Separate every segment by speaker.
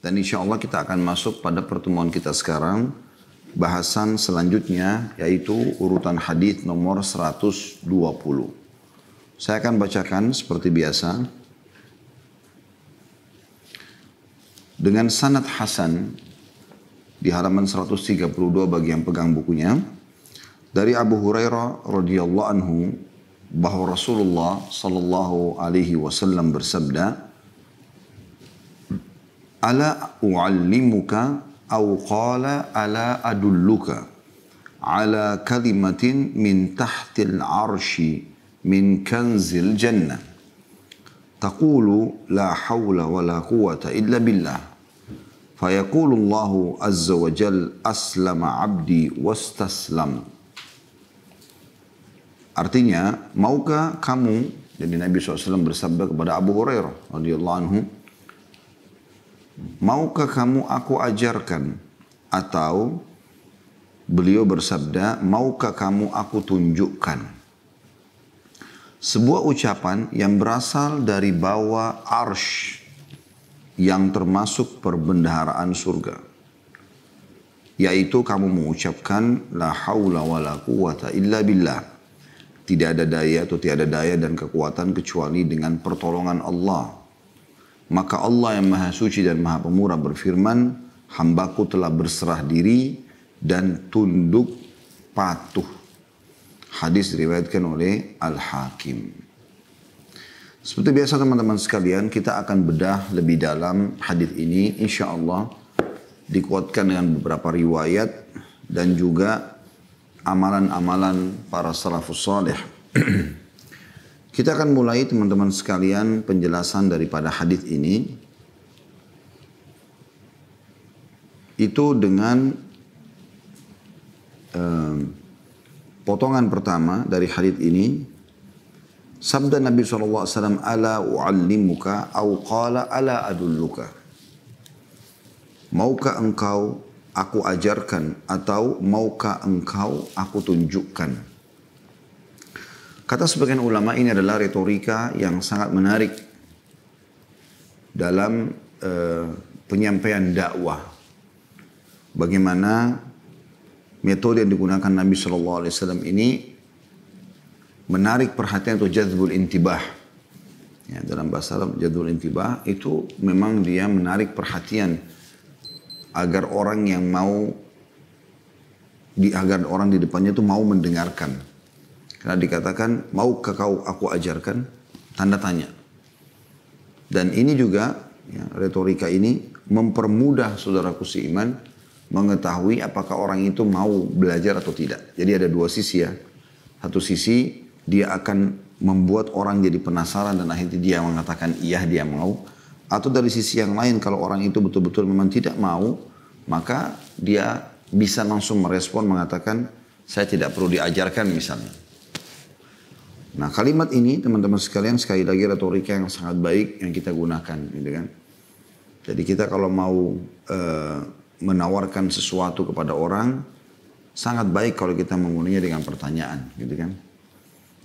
Speaker 1: Dan insya Allah kita akan masuk pada pertemuan kita sekarang. Bahasan selanjutnya yaitu urutan hadis nomor 120. Saya akan bacakan seperti biasa. Dengan sanad hasan di halaman 132 bagi yang pegang bukunya. Dari Abu Hurairah radhiyallahu anhu bahwa Rasulullah sallallahu alaihi wasallam bersabda, "Ala u'allimuka aw qala ala adulluka ala kalimatin min tahtil arshi min kanzil jannah taqulu la hawla wa la quwwata illa billah fayaqulu Allahu azza wa jal aslama abdi wastaslam." Artinya, maukah kamu, jadi Nabi SAW bersabda kepada Abu Hurairah radhiyallahu anhu, maukah kamu aku ajarkan? Atau beliau bersabda, maukah kamu aku tunjukkan? Sebuah ucapan yang berasal dari bawah arsh, yang termasuk perbendaharaan surga. Yaitu kamu mengucapkan, la hawla wa la quwwata illa billah. Tidak ada daya atau tiada daya dan kekuatan kecuali dengan pertolongan Allah. Maka Allah yang maha suci dan maha pemurah berfirman, hambaku telah berserah diri dan tunduk patuh. Hadis diriwayatkan oleh Al-Hakim. Seperti biasa teman-teman sekalian, kita akan bedah lebih dalam hadis ini. Insya Allah dikuatkan dengan beberapa riwayat dan juga amalan-amalan para salafus salih. Kita akan mulai teman-teman sekalian penjelasan daripada hadis ini itu dengan potongan pertama dari hadis ini. Sabda Nabi SAW, ala u'allimuka au qala ala adulluka. Maukah engkau aku ajarkan atau maukah engkau aku tunjukkan? Kata sebagian ulama ini adalah retorika yang sangat menarik dalam penyampaian dakwah. Bagaimana metode yang digunakan Nabi SAW ini menarik perhatian atau jadzbul intibah. Ya, dalam bahasa Arab jadzbul intibah itu memang dia menarik perhatian agar orang yang mau agar orang di depannya itu mau mendengarkan. Karena dikatakan, maukah kau aku ajarkan? Tanda tanya. Dan ini juga, ya, retorika ini mempermudah saudaraku seiman mengetahui apakah orang itu mau belajar atau tidak. Jadi ada dua sisi ya. Satu sisi dia akan membuat orang jadi penasaran dan akhirnya dia mengatakan iya dia mau. Atau dari sisi yang lain kalau orang itu betul-betul memang tidak mau, maka dia bisa langsung merespon mengatakan saya tidak perlu diajarkan misalnya. Nah kalimat ini teman-teman sekalian sekali lagi retorika yang sangat baik yang kita gunakan gitu kan. Jadi kita kalau mau menawarkan sesuatu kepada orang sangat baik kalau kita menggunakannya dengan pertanyaan gitu kan.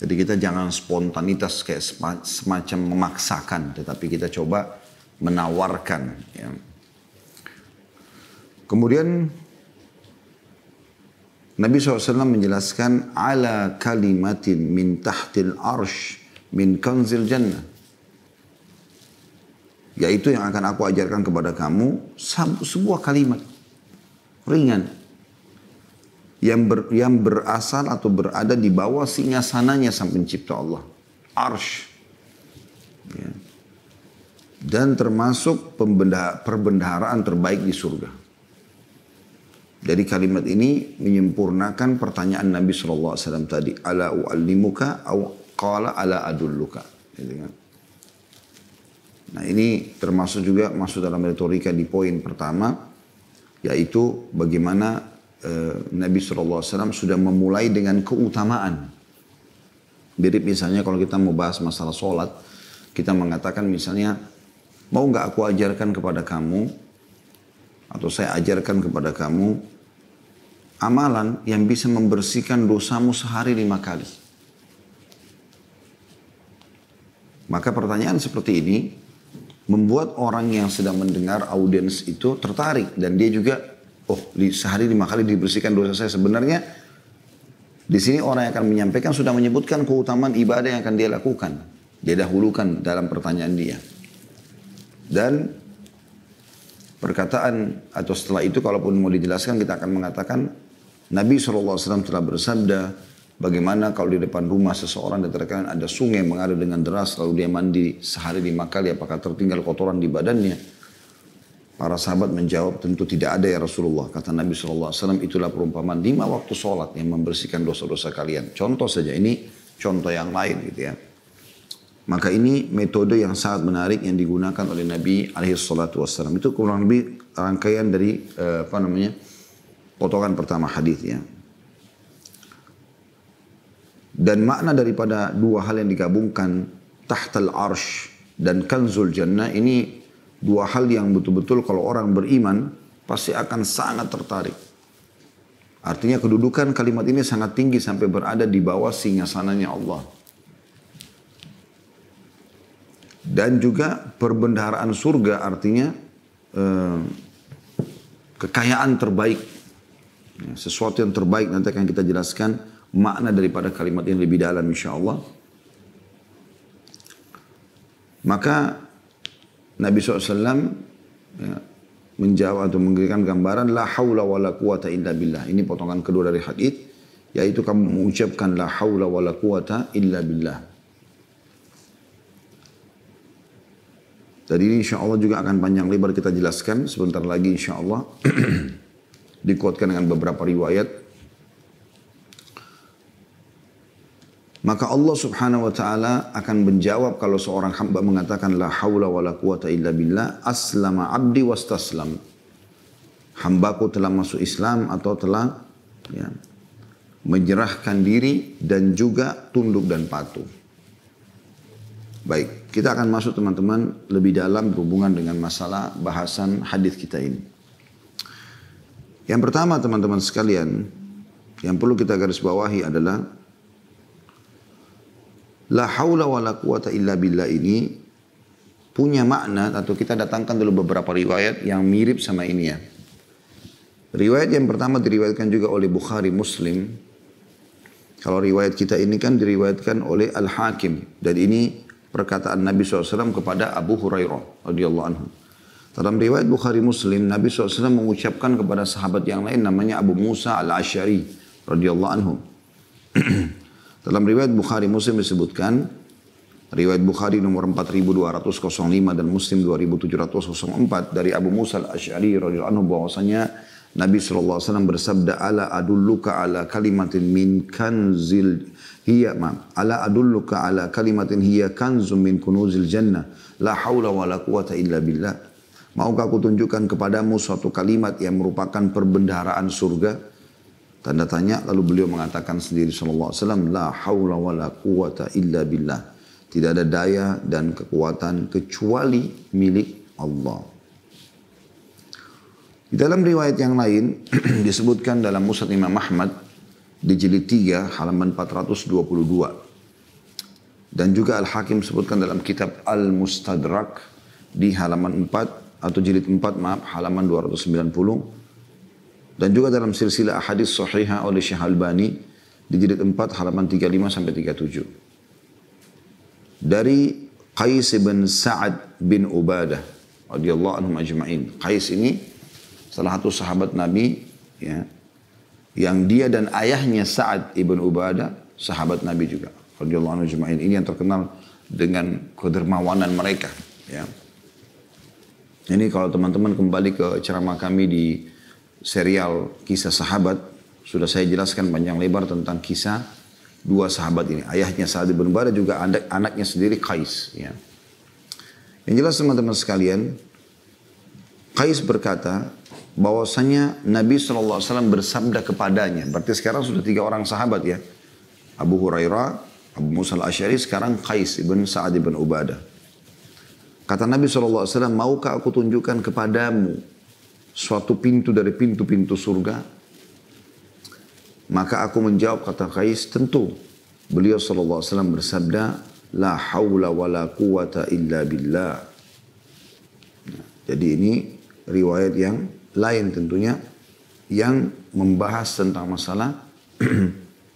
Speaker 1: Jadi kita jangan spontanitas kayak semacam memaksakan, tetapi kita coba menawarkan ya. Kemudian Nabi SAW menjelaskan ala kalimatin min tahtil arsh min kanzil jannah. Yaitu yang akan aku ajarkan kepada kamu sebuah kalimat ringan yang berasal atau berada di bawah singgasananya sang pencipta Allah. Arsh. Ya. Dan termasuk perbendaharaan terbaik di surga. Jadi kalimat ini menyempurnakan pertanyaan Nabi SAW tadi. Ala u'allimuka au qala ala adulluka. Nah ini termasuk juga masuk dalam retorika di poin pertama. Yaitu bagaimana Nabi SAW sudah memulai dengan keutamaan. Mirip misalnya kalau kita mau bahas masalah sholat. Kita mengatakan misalnya, mau nggak aku ajarkan kepada kamu. Atau saya ajarkan kepada kamu amalan yang bisa membersihkan dosamu sehari 5 kali. Maka pertanyaan seperti ini membuat orang yang sedang mendengar audiens itu tertarik. Dan dia juga, sehari 5 kali dibersihkan dosa saya. Sebenarnya di sini orang yang akan menyampaikan sudah menyebutkan keutamaan ibadah yang akan dia lakukan. Dia dahulukan dalam pertanyaan dia. Dan perkataan atau setelah itu kalaupun mau dijelaskan kita akan mengatakan Nabi SAW telah bersabda, bagaimana kalau di depan rumah seseorang diterkadang ada sungai mengalir dengan deras lalu dia mandi sehari 5 kali, apakah tertinggal kotoran di badannya? Para sahabat menjawab, tentu tidak ada ya Rasulullah. Kata Nabi SAW, itulah perumpamaan 5 waktu sholat yang membersihkan dosa-dosa kalian. Contoh saja, ini contoh yang lain gitu ya. Maka ini metode yang sangat menarik yang digunakan oleh Nabi SAW. Itu kurang lebih rangkaian dari potongan pertama hadis ya. Dan makna daripada dua hal yang digabungkan, tahtal arsh dan kanzul jannah, ini dua hal yang betul-betul kalau orang beriman pasti akan sangat tertarik. Artinya kedudukan kalimat ini sangat tinggi sampai berada di bawah singgasananya Allah. Dan juga perbendaharaan surga artinya kekayaan terbaik. Sesuatu yang terbaik nanti akan kita jelaskan makna daripada kalimat ini lebih dalam insyaAllah. Maka Nabi SAW menjawab atau memberikan gambaran la haula wa la quwata illa billah. Ini potongan kedua dari hadis, yaitu kamu mengucapkan la haula wa la quwata illa billah. Jadi ini insyaAllah juga akan panjang lebar kita jelaskan sebentar lagi insyaAllah. Dikuatkan dengan beberapa riwayat. Maka Allah subhanahu wa ta'ala akan menjawab kalau seorang hamba mengatakan la hawla wa la quwata illa billah, aslama abdi wastaslam. Hambaku telah masuk Islam atau telah menyerahkan diri dan juga tunduk dan patuh. Baik, kita akan masuk teman-teman lebih dalam berhubungan dengan masalah bahasan hadis kita ini. Yang pertama teman-teman sekalian, yang perlu kita garis bawahi adalah la haula wa la quwata illa billah ini punya makna, atau kita datangkan dulu beberapa riwayat yang mirip sama ini ya. Riwayat yang pertama diriwayatkan juga oleh Bukhari Muslim. Kalau riwayat kita ini kan diriwayatkan oleh Al-Hakim. Dan ini perkataan Nabi SAW kepada Abu Hurairah radhiyallahu anhu. Dalam riwayat Bukhari Muslim, Nabi SAW mengucapkan kepada sahabat yang lain namanya Abu Musa Al-Asy'ari radhiyallahu anhu. Dalam riwayat Bukhari Muslim disebutkan, riwayat Bukhari nomor 4205 dan Muslim 2704 dari Abu Musa Al-Asy'ari radhiyallahu anhu bahwasanya Nabi SAW bersabda, ala adulluka ala kalimatin min kanzil hiya ala adulluka ala kalimatin hiya kanzun min kunuzil jannah la haula wa la quwata illa billah. Maukah aku tunjukkan kepadamu suatu kalimat yang merupakan perbendaharaan surga? Tanda tanya, lalu beliau mengatakan sendiri sallallahu alaihi wasallam, la haula wa la quwata illa billah. Tidak ada daya dan kekuatan kecuali milik Allah. Di dalam riwayat yang lain disebutkan dalam Musnad Imam Ahmad di jilid 3 halaman 422. Dan juga Al-Hakim sebutkan dalam kitab Al-Mustadrak di halaman 4 atau jilid 4 halaman 290. Dan juga dalam silsilah hadis sahihah oleh Syekh Albani di jilid 4 halaman 35 sampai 37. Dari Qais bin Sa'ad bin Ubadah radhiyallahu anhum ajma'in. Qais ini salah satu sahabat Nabi ya, yang dia dan ayahnya Sa'ad ibn Ubadah sahabat Nabi juga radhiyallahu anhum ajma'in. Ini yang terkenal dengan kedermawanan mereka ya. Ini kalau teman-teman kembali ke ceramah kami di serial kisah sahabat, sudah saya jelaskan panjang lebar tentang kisah dua sahabat ini. Ayahnya Sa'ad bin Ubadah juga anaknya sendiri Qais. Ya. Yang jelas teman-teman sekalian, Qais berkata bahwasanya Nabi SAW bersabda kepadanya. Berarti sekarang sudah 3 orang sahabat ya. Abu Hurairah, Abu Musa Al-Asy'ari, sekarang Qais bin Sa'ad bin Ubadah. Kata Nabi SAW, maukah aku tunjukkan kepadamu suatu pintu dari pintu-pintu surga? Maka aku menjawab, kata Qais, tentu. Beliau SAW bersabda, la hawla wa la quwata illa billah. Jadi ini riwayat yang lain tentunya yang membahas tentang masalah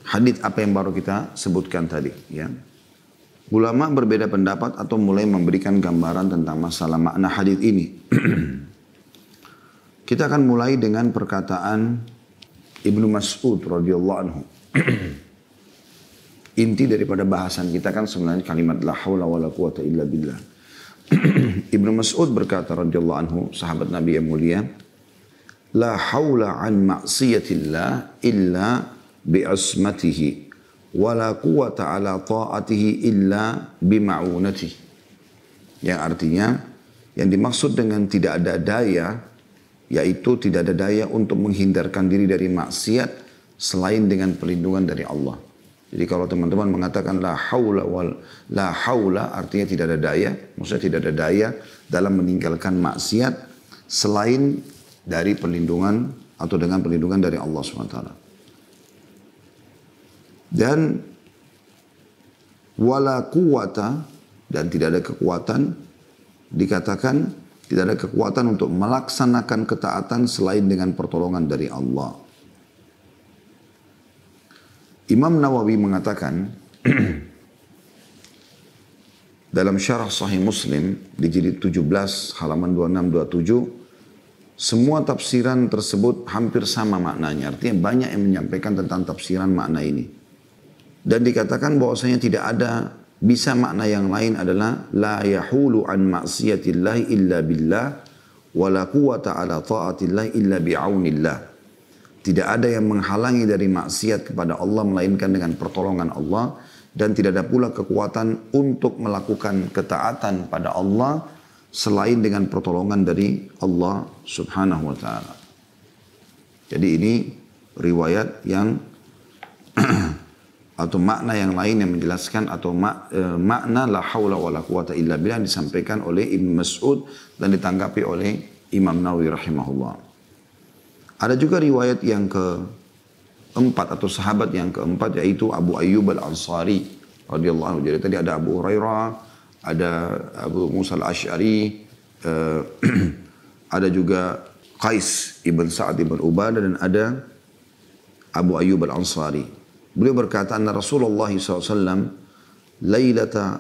Speaker 1: hadits apa yang baru kita sebutkan tadi. Ya. Ulama berbeda pendapat atau mulai memberikan gambaran tentang masalah makna hadits ini. Kita akan mulai dengan perkataan Ibnu Mas'ud radhiyallahu anhu. Inti daripada bahasan kita kan sebenarnya kalimat la haula wala quwata illa billah. Ibnu Mas'ud berkata radhiyallahu anhu, sahabat Nabi yang mulia, la haula an ma'siyatillah illa bi'asmatihi wa la quwata ala ta'atihi illa bima'unatihi. Yang artinya yang dimaksud dengan tidak ada daya, yaitu tidak ada daya untuk menghindarkan diri dari maksiat selain dengan perlindungan dari Allah. Jadi kalau teman-teman mengatakan la haula artinya tidak ada daya, maksudnya tidak ada daya dalam meninggalkan maksiat selain dari perlindungan atau dengan perlindungan dari Allah SWT. Dan wala quwata, dan tidak ada kekuatan, dikatakan tidak ada kekuatan untuk melaksanakan ketaatan selain dengan pertolongan dari Allah. Imam Nawawi mengatakan dalam syarah Sahih Muslim di jilid 17 halaman 2627, semua tafsiran tersebut hampir sama maknanya. Artinya banyak yang menyampaikan tentang tafsiran makna ini. Dan dikatakan bahwasanya tidak ada bisa makna yang lain adalah la yahulu an ma'siyatillahi illa billah wa la quwata ala ta'atillahi illa bi'aunillah. Tidak ada yang menghalangi dari maksiat kepada Allah melainkan dengan pertolongan Allah, dan tidak ada pula kekuatan untuk melakukan ketaatan pada Allah selain dengan pertolongan dari Allah Subhanahu wa taala. Jadi ini riwayat yang atau makna yang lain yang menjelaskan atau makna la haula wala quwata illa billah disampaikan oleh Ibnu Mas'ud dan ditanggapi oleh Imam Nawawi rahimahullah. Ada juga riwayat yang keempat atau sahabat yang keempat, yaitu Abu Ayyub Al-Ansari radhiyallahu anhu. Jadi tadi ada Abu Hurairah, ada Abu Musa Al-Asy'ari, ada juga Qais ibn Sa'ad ibn Ubadah, dan ada Abu Ayyub Al-Ansari. Beliau berkata, anna Rasulullah SAW laylata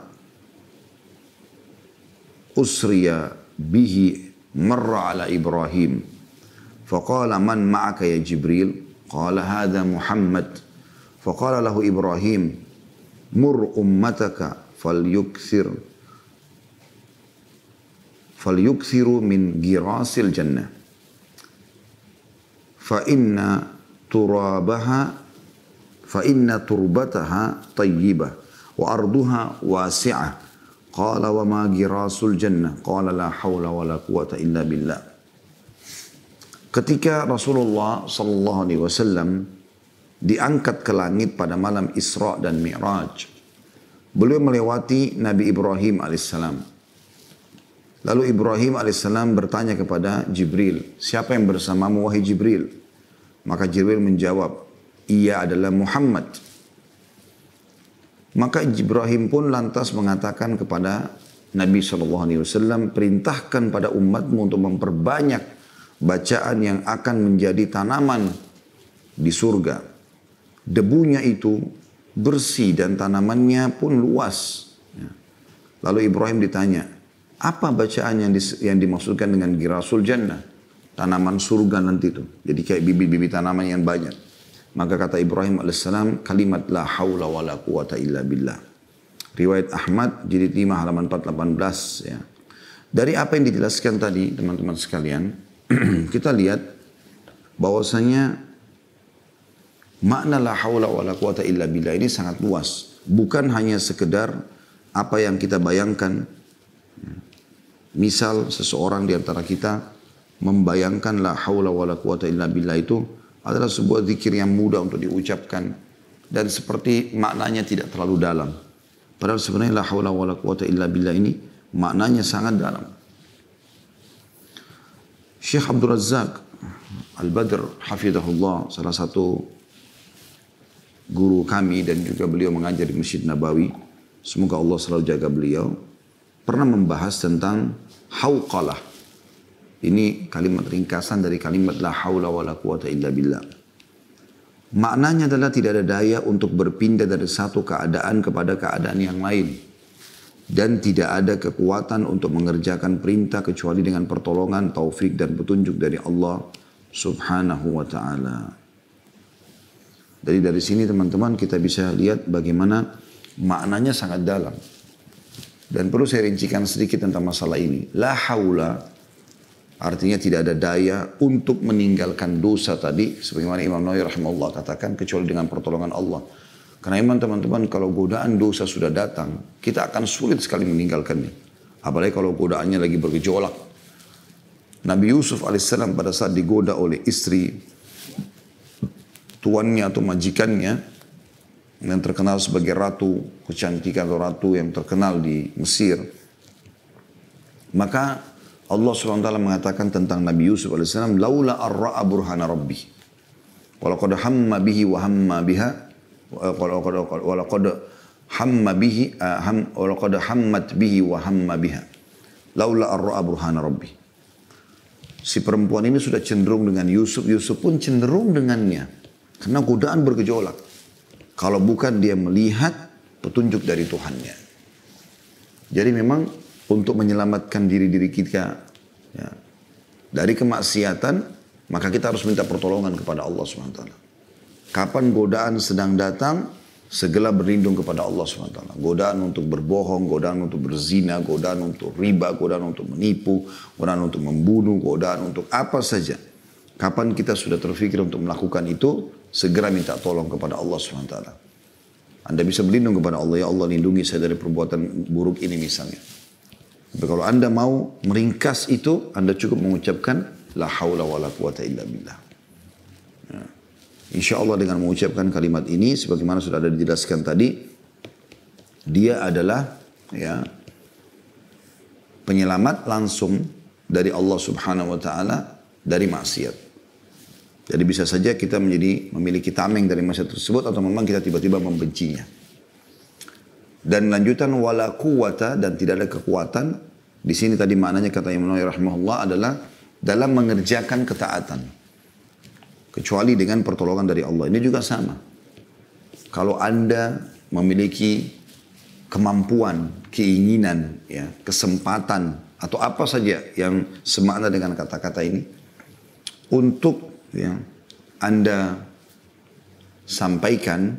Speaker 1: usriya bihi marra ala Ibrahim faqala man ma'aka ya Jibril qala hadha Muhammad faqala lahu Ibrahim mur ummataka falyukthiru min girasil jannah fa inna turbataha tayyibah wa arduha wasi'ah. Qala wa ma girasul jannah? Qala la hawla wa la quwata illa billah. Ketika Rasulullah sallallahu alaihi wasallam diangkat ke langit pada malam Isra dan Mi'raj, beliau melewati Nabi Ibrahim alaihissalam. Lalu Ibrahim alaihissalam bertanya kepada Jibril, siapa yang bersamamu wahai Jibril? Maka Jibril menjawab, ia adalah Muhammad. Maka Ibrahim pun lantas mengatakan kepada Nabi SAW, perintahkan pada umatmu untuk memperbanyak bacaan yang akan menjadi tanaman di surga. Debunya itu bersih dan tanamannya pun luas. Lalu Ibrahim ditanya, apa bacaan yang dimaksudkan dengan girasul jannah? Tanaman surga nanti itu. Jadi kayak bibit-bibit tanaman yang banyak. Maka kata Ibrahim alaihissalam, kalimat la haula wa la quwata illa billah. Riwayat Ahmad jilid 5 halaman 418 ya. Dari apa yang dijelaskan tadi teman-teman sekalian, kita lihat bahwasanya makna la haula wa la quwata illa billah ini sangat luas. Bukan hanya sekedar apa yang kita bayangkan. Misal seseorang di antara kita membayangkan la haula wa la quwata illa billah itu adalah sebuah zikir yang mudah untuk diucapkan dan seperti maknanya tidak terlalu dalam. Padahal sebenarnya la haula wa la quwata illa billah ini maknanya sangat dalam. Syekh Abdul Razak Al-Badr hafizahullah, salah satu guru kami dan juga beliau mengajar di Masjid Nabawi, semoga Allah selalu jaga beliau, pernah membahas tentang hauqalah. Ini kalimat ringkasan dari kalimat la haula wa la quwata illa billah. Maknanya adalah tidak ada daya untuk berpindah dari satu keadaan kepada keadaan yang lain. Dan tidak ada kekuatan untuk mengerjakan perintah kecuali dengan pertolongan, taufik dan petunjuk dari Allah subhanahu wa ta'ala. Jadi dari sini teman-teman kita bisa lihat bagaimana maknanya sangat dalam. Dan perlu saya rincikan sedikit tentang masalah ini. La haula artinya tidak ada daya untuk meninggalkan dosa tadi. Sebagaimana Imam Nawawi rahimahullah katakan kecuali dengan pertolongan Allah. Karena memang teman-teman kalau godaan dosa sudah datang, kita akan sulit sekali meninggalkannya. Apalagi kalau godaannya lagi bergejolak. Nabi Yusuf alaihissalam pada saat digoda oleh istri tuannya atau majikannya yang terkenal sebagai ratu kecantikan atau ratu yang terkenal di Mesir. Maka Allah SWT mengatakan tentang Nabi Yusuf alaihissalam, laula arra'a burhana rabbi. Walaqad hamma bihi wa hamma biha. Walaqad hamma bihi walaqad hammat bihi wa hamma biha laula arra'a burhana rabbi. Si perempuan ini sudah cenderung dengan Yusuf, Yusuf pun cenderung dengannya karena godaan bergejolak kalau bukan dia melihat petunjuk dari Tuhannya. Jadi memang untuk menyelamatkan diri-diri kita ya, dari kemaksiatan, maka kita harus minta pertolongan kepada Allah SWT. Kapan godaan sedang datang, segera berlindung kepada Allah SWT. Godaan untuk berbohong, godaan untuk berzina, godaan untuk riba, godaan untuk menipu, godaan untuk membunuh, godaan untuk apa saja. Kapan kita sudah terfikir untuk melakukan itu, segera minta tolong kepada Allah SWT. Anda bisa berlindung kepada Allah, ya Allah lindungi saya dari perbuatan buruk ini misalnya. Tapi kalau Anda mau meringkas itu, Anda cukup mengucapkan la haula wa la quwata illa billah. Ya. Insya Allah dengan mengucapkan kalimat ini, sebagaimana sudah ada dijelaskan tadi, dia adalah ya, penyelamat langsung dari Allah Subhanahu Wa Taala dari maksiat. Jadi bisa saja kita memiliki tameng dari maksiat tersebut atau memang kita tiba-tiba membencinya. Dan lanjutan wala quwata dan tidak ada kekuatan. Di sini tadi maknanya kata Imam Nawawi rahimahullah adalah dalam mengerjakan ketaatan. Kecuali dengan pertolongan dari Allah. Ini juga sama. Kalau Anda memiliki kemampuan, keinginan, ya, kesempatan, atau apa saja yang semakna dengan kata-kata ini, untuk ya, Anda sampaikan,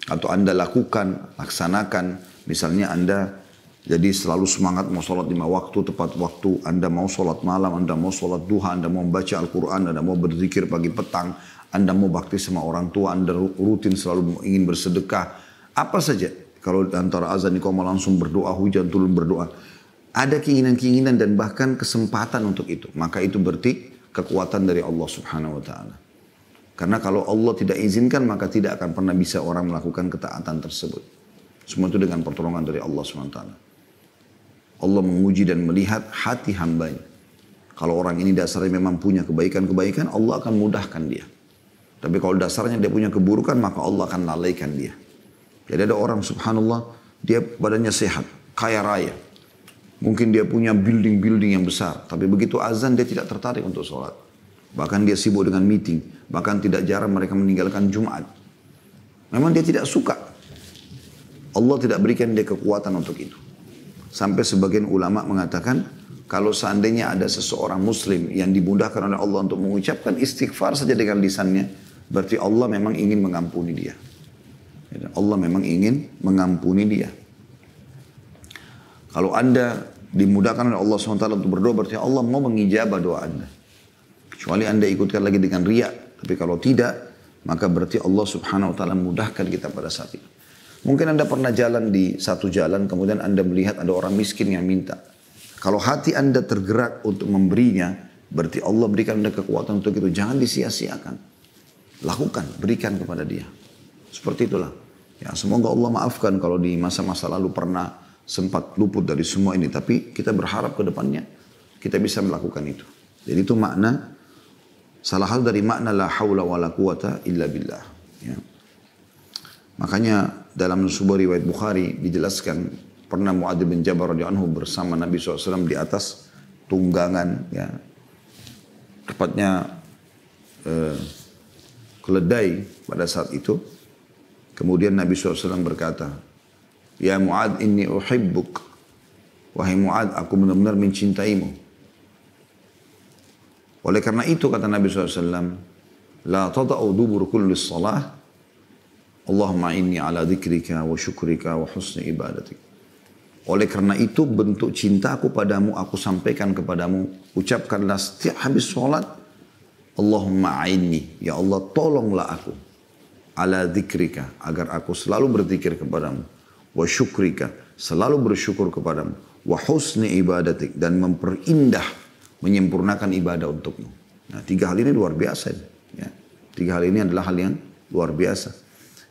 Speaker 1: atau Anda lakukan, laksanakan, misalnya Anda jadi selalu semangat mau sholat 5 waktu, tepat waktu. Anda mau sholat malam, Anda mau sholat duha, Anda mau baca Al-Quran, Anda mau berzikir pagi petang, Anda mau bakti sama orang tua, Anda rutin selalu ingin bersedekah. Apa saja. Kalau antara azan iqamah langsung berdoa, hujan turun berdoa. Ada keinginan-keinginan dan bahkan kesempatan untuk itu. Maka itu berarti kekuatan dari Allah Subhanahu Wa Taala. Karena kalau Allah tidak izinkan, maka tidak akan pernah bisa orang melakukan ketaatan tersebut. Semua itu dengan pertolongan dari Allah Subhanahu Wa Taala. Allah menguji dan melihat hati hambanya. Kalau orang ini dasarnya memang punya kebaikan-kebaikan, Allah akan mudahkan dia. Tapi kalau dasarnya dia punya keburukan, maka Allah akan lalaikan dia. Jadi ada orang subhanallah, dia badannya sehat, kaya raya. Mungkin dia punya building-building yang besar. Tapi begitu azan dia tidak tertarik untuk sholat. Bahkan dia sibuk dengan meeting. Bahkan tidak jarang mereka meninggalkan Jumat. Memang dia tidak suka. Allah tidak berikan dia kekuatan untuk itu. Sampai sebagian ulama mengatakan, kalau seandainya ada seseorang muslim yang dimudahkan oleh Allah untuk mengucapkan istighfar saja dengan lisannya, berarti Allah memang ingin mengampuni dia. Allah memang ingin mengampuni dia. Kalau Anda dimudahkan oleh Allah SWT untuk berdoa, berarti Allah mau mengijabah doa Anda. Kecuali Anda ikutkan lagi dengan riya. Tapi kalau tidak, maka berarti Allah Subhanahu Wa Taala mudahkan kita pada saat itu. Mungkin Anda pernah jalan di satu jalan, kemudian Anda melihat ada orang miskin yang minta. Kalau hati Anda tergerak untuk memberinya, berarti Allah berikan Anda kekuatan untuk itu. Jangan disia-siakan. Lakukan, berikan kepada dia. Seperti itulah. Ya, semoga Allah maafkan kalau di masa-masa lalu pernah sempat luput dari semua ini. Tapi kita berharap ke depannya kita bisa melakukan itu. Jadi itu makna, salah hal dari makna la haula wa la quwata illa billah. Ya. Makanya dalam sebuah riwayat Bukhari dijelaskan pernah Mu'adz bin Jabal radhiyallahu anhu bersama Nabi SAW di atas tunggangan ya, tepatnya keledai pada saat itu. Kemudian Nabi SAW berkata, "Ya Mu'ad, inni uhibbuk." Wahai Mu'ad, aku benar-benar mencintaimu. Oleh karena itu kata Nabi SAW, "La tada'u dubur kulli salah, Allahumma inni ala dzikrika wa syukrika wa husni ibadatik." Oleh karena itu bentuk cintaku padamu aku sampaikan kepadamu. Ucapkanlah setiap habis sholat, Allahumma a'inni, ya Allah tolonglah aku. Ala dzikrika, agar aku selalu berzikir kepadamu. Wa syukrika, selalu bersyukur kepadamu. Wa husni ibadatik, dan memperindah, menyempurnakan ibadah untukmu. Nah 3 hal ini luar biasa. Ya. 3 hal ini adalah hal yang luar biasa.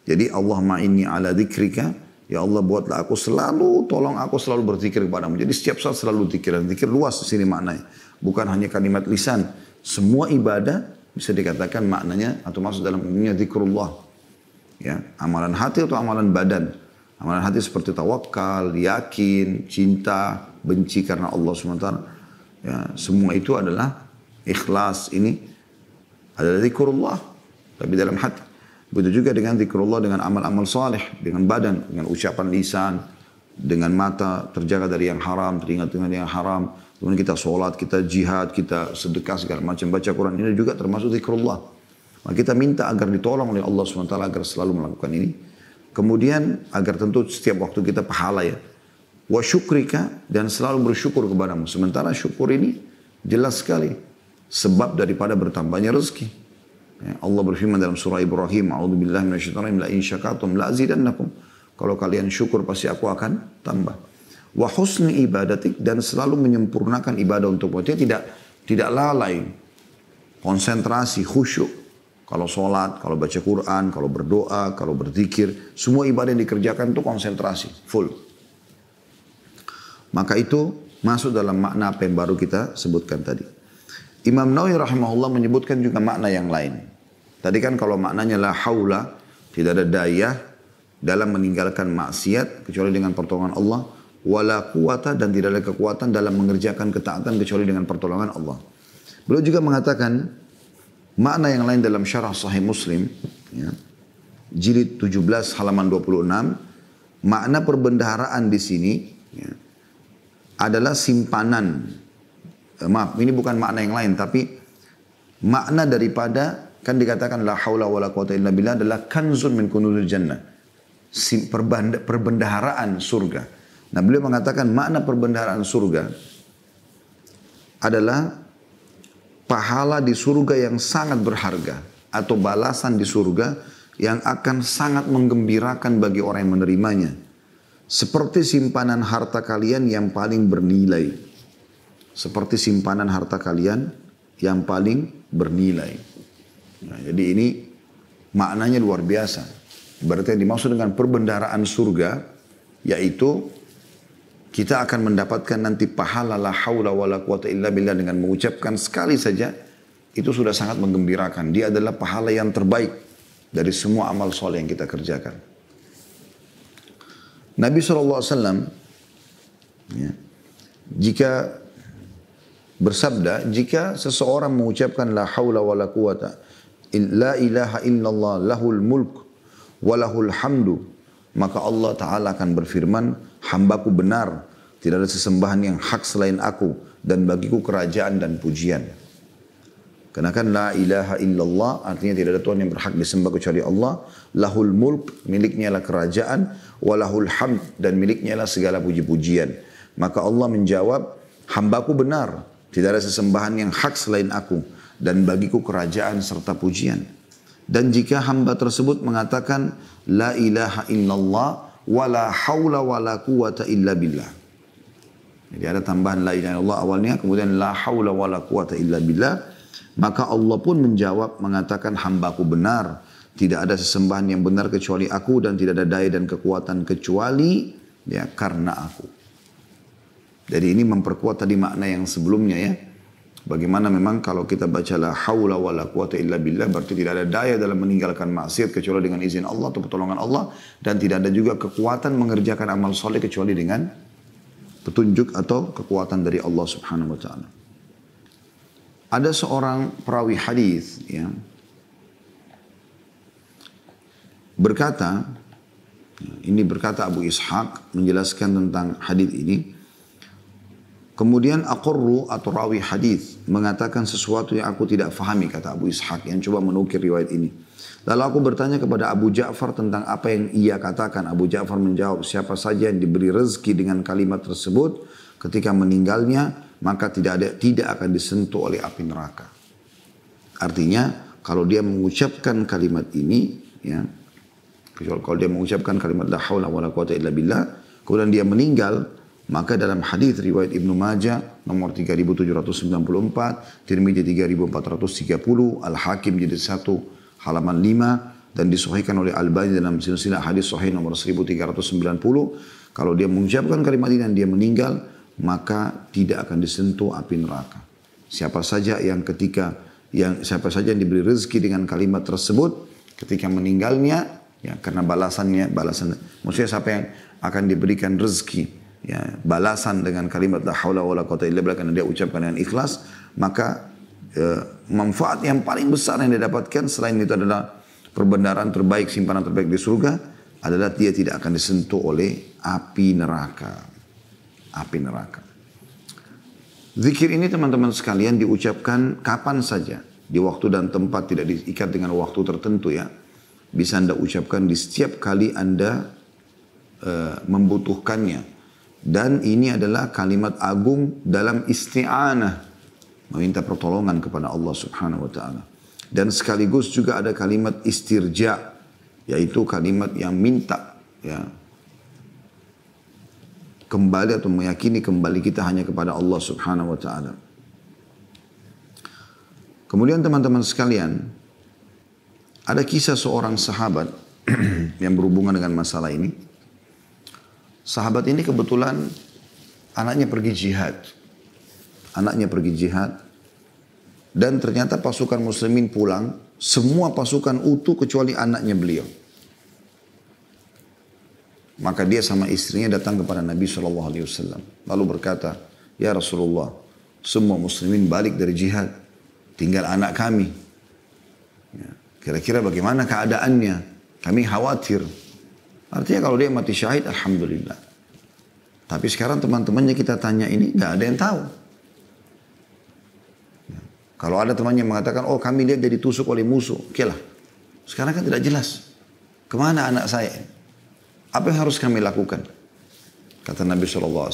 Speaker 1: Jadi Allahumma inni ala dzikrika, ya Allah buatlah aku selalu, tolong aku selalu berzikir kepadamu. Jadi setiap saat selalu zikir. Dan zikir luas di sini maknanya. Bukan hanya kalimat lisan. Semua ibadah bisa dikatakan maknanya atau masuk dalam umumnya zikrullah. Ya, amalan hati atau amalan badan. Amalan hati seperti tawakal, yakin, cinta, benci karena Allah SWT. Ya, semua itu adalah ikhlas ini adalah zikrullah. Tapi dalam hati. Begitu juga dengan zikrullah dengan amal-amal saleh, dengan badan, dengan ucapan lisan, dengan mata terjaga dari yang haram, teringat dengan yang haram. Kemudian kita sholat, kita jihad, kita sedekah segala macam, baca Quran, ini juga termasuk zikrullah. Maka kita minta agar ditolong oleh Allah SWT agar selalu melakukan ini. Kemudian agar tentu setiap waktu kita pahala ya. Wa syukrika, dan selalu bersyukur kepadamu. Sementara syukur ini jelas sekali sebab daripada bertambahnya rezeki. Ya, Allah berfirman dalam surah Ibrahim, "A'udzubillahi minasyaitonir rajim, la in syakartum la azidannakum." Kalau kalian syukur pasti aku akan tambah. Wa husni ibadatik, dan selalu menyempurnakan ibadah untuk buatnya tidak lalai. Konsentrasi, khusyuk. Kalau sholat, kalau baca Quran, kalau berdoa, kalau berzikir, semua ibadah yang dikerjakan itu konsentrasi, full. Maka itu masuk dalam makna apa yang baru kita sebutkan tadi. Imam Nawawi rahimahullah menyebutkan juga makna yang lain. Tadi kan kalau maknanya la haula, tidak ada daya dalam meninggalkan maksiat kecuali dengan pertolongan Allah. Wala quwata, dan tidak ada kekuatan dalam mengerjakan ketaatan kecuali dengan pertolongan Allah. Beliau juga mengatakan, makna yang lain dalam syarah Sahih Muslim, ya, jilid 17 halaman 26, makna perbendaharaan di sini ya, adalah simpanan. Maaf, ini bukan makna yang lain, tapi makna daripada, kan dikatakan la haula wala quwata illa billah adalah kanzun min kunuzil jannah. Perbendaharaan surga. Nah beliau mengatakan makna perbendaharaan surga adalah pahala di surga yang sangat berharga, atau balasan di surga yang akan sangat menggembirakan bagi orang yang menerimanya. Seperti simpanan harta kalian yang paling bernilai. Seperti simpanan harta kalian yang paling bernilai. Nah, jadi ini maknanya luar biasa. Berarti yang dimaksud dengan perbendaharaan surga, yaitu kita akan mendapatkan nanti pahala la haula wala quwata illa billah dengan mengucapkan sekali saja, itu sudah sangat menggembirakan. Dia adalah pahala yang terbaik dari semua amal soleh yang kita kerjakan. Nabi SAW ya, jika bersabda, jika seseorang mengucapkan la haula wala quwata la ilaha illallah lahul mulk walahul hamdu, maka Allah Ta'ala akan berfirman, hambaku benar, tidak ada sesembahan yang hak selain aku, dan bagiku kerajaan dan pujian. Karena kan la ilaha illallah artinya tidak ada Tuhan yang berhak disembah kecuali Allah. Lahul mulk, miliknya lah kerajaan. Walahul hamd, dan miliknya lah segala puji-pujian. Maka Allah menjawab, hambaku benar, tidak ada sesembahan yang hak selain aku, dan bagiku kerajaan serta pujian. Dan jika hamba tersebut mengatakan la ilaha illallah wala haula wala quwata illa billah. Jadi ada tambahan la ilaha illallah awalnya, kemudian la haula wala quwata illa billah. Maka Allah pun menjawab mengatakan, hambaku benar, tidak ada sesembahan yang benar kecuali aku, dan tidak ada daya dan kekuatan kecuali ya karena aku. Jadi ini memperkuat tadi makna yang sebelumnya ya. Bagaimana memang kalau kita baca la haula wala quwata illa billah, berarti tidak ada daya dalam meninggalkan maksiat kecuali dengan izin Allah atau pertolongan Allah, dan tidak ada juga kekuatan mengerjakan amal soleh kecuali dengan petunjuk atau kekuatan dari Allah Subhanahu wa taala. Ada seorang perawi hadis ya, berkata, ini berkata Abu Ishaq menjelaskan tentang hadis ini. Kemudian aqarru atau rawi hadis mengatakan sesuatu yang aku tidak fahami, kata Abu Ishaq yang coba menukir riwayat ini. Lalu aku bertanya kepada Abu Ja'far tentang apa yang ia katakan. Abu Ja'far menjawab, siapa saja yang diberi rezeki dengan kalimat tersebut ketika meninggalnya, maka tidak akan disentuh oleh api neraka. Artinya kalau dia mengucapkan kalimat ini, ya, kalau dia mengucapkan kalimat la haula wala quwata illa billah, kemudian dia meninggal, maka dalam hadis riwayat Ibnu Majah nomor 3794, Tirmidzi 3430, Al-Hakim jilid 1 halaman 5 dan disahihkan oleh Albani dalam silsilah hadis sahih nomor 1390, kalau dia mengucapkan kalimat ini dan dia meninggal, maka tidak akan disentuh api neraka. Siapa saja yang diberi rezeki dengan kalimat tersebut ketika meninggalnya, ya, karena balasan, maksudnya siapa yang akan diberikan rezeki, ya, balasan dengan kalimat la haula wala quwata illa billah, karena dia ucapkan dengan ikhlas, maka manfaat yang paling besar yang dia dapatkan selain itu adalah perbendaharaan terbaik, simpanan terbaik di surga, adalah dia tidak akan disentuh oleh api neraka. Api neraka. Zikir ini teman-teman sekalian diucapkan kapan saja, di waktu dan tempat, tidak diikat dengan waktu tertentu ya. Bisa Anda ucapkan di setiap kali Anda membutuhkannya. Dan ini adalah kalimat agung dalam isti'anah, meminta pertolongan kepada Allah Subhanahu wa taala. Dan sekaligus juga ada kalimat istirja, yaitu kalimat yang minta, ya, kembali atau meyakini kembali kita hanya kepada Allah Subhanahu wa taala. Kemudian teman-teman sekalian, ada kisah seorang sahabat yang berhubungan dengan masalah ini. Sahabat ini kebetulan anaknya pergi jihad. Dan ternyata pasukan muslimin pulang, semua pasukan utuh kecuali anaknya beliau. Maka dia sama istrinya datang kepada Nabi SAW. Lalu berkata, ya Rasulullah, semua muslimin balik dari jihad, tinggal anak kami. Ya, kira-kira bagaimana keadaannya? Kami khawatir. Artinya kalau dia mati syahid, alhamdulillah. Tapi sekarang teman-temannya kita tanya ini, nggak ada yang tahu. Ya, kalau ada temannya mengatakan, oh kami lihat dia ditusuk oleh musuh, oke lah. Sekarang kan tidak jelas. Kemana anak saya? Apa yang harus kami lakukan? Kata Nabi SAW,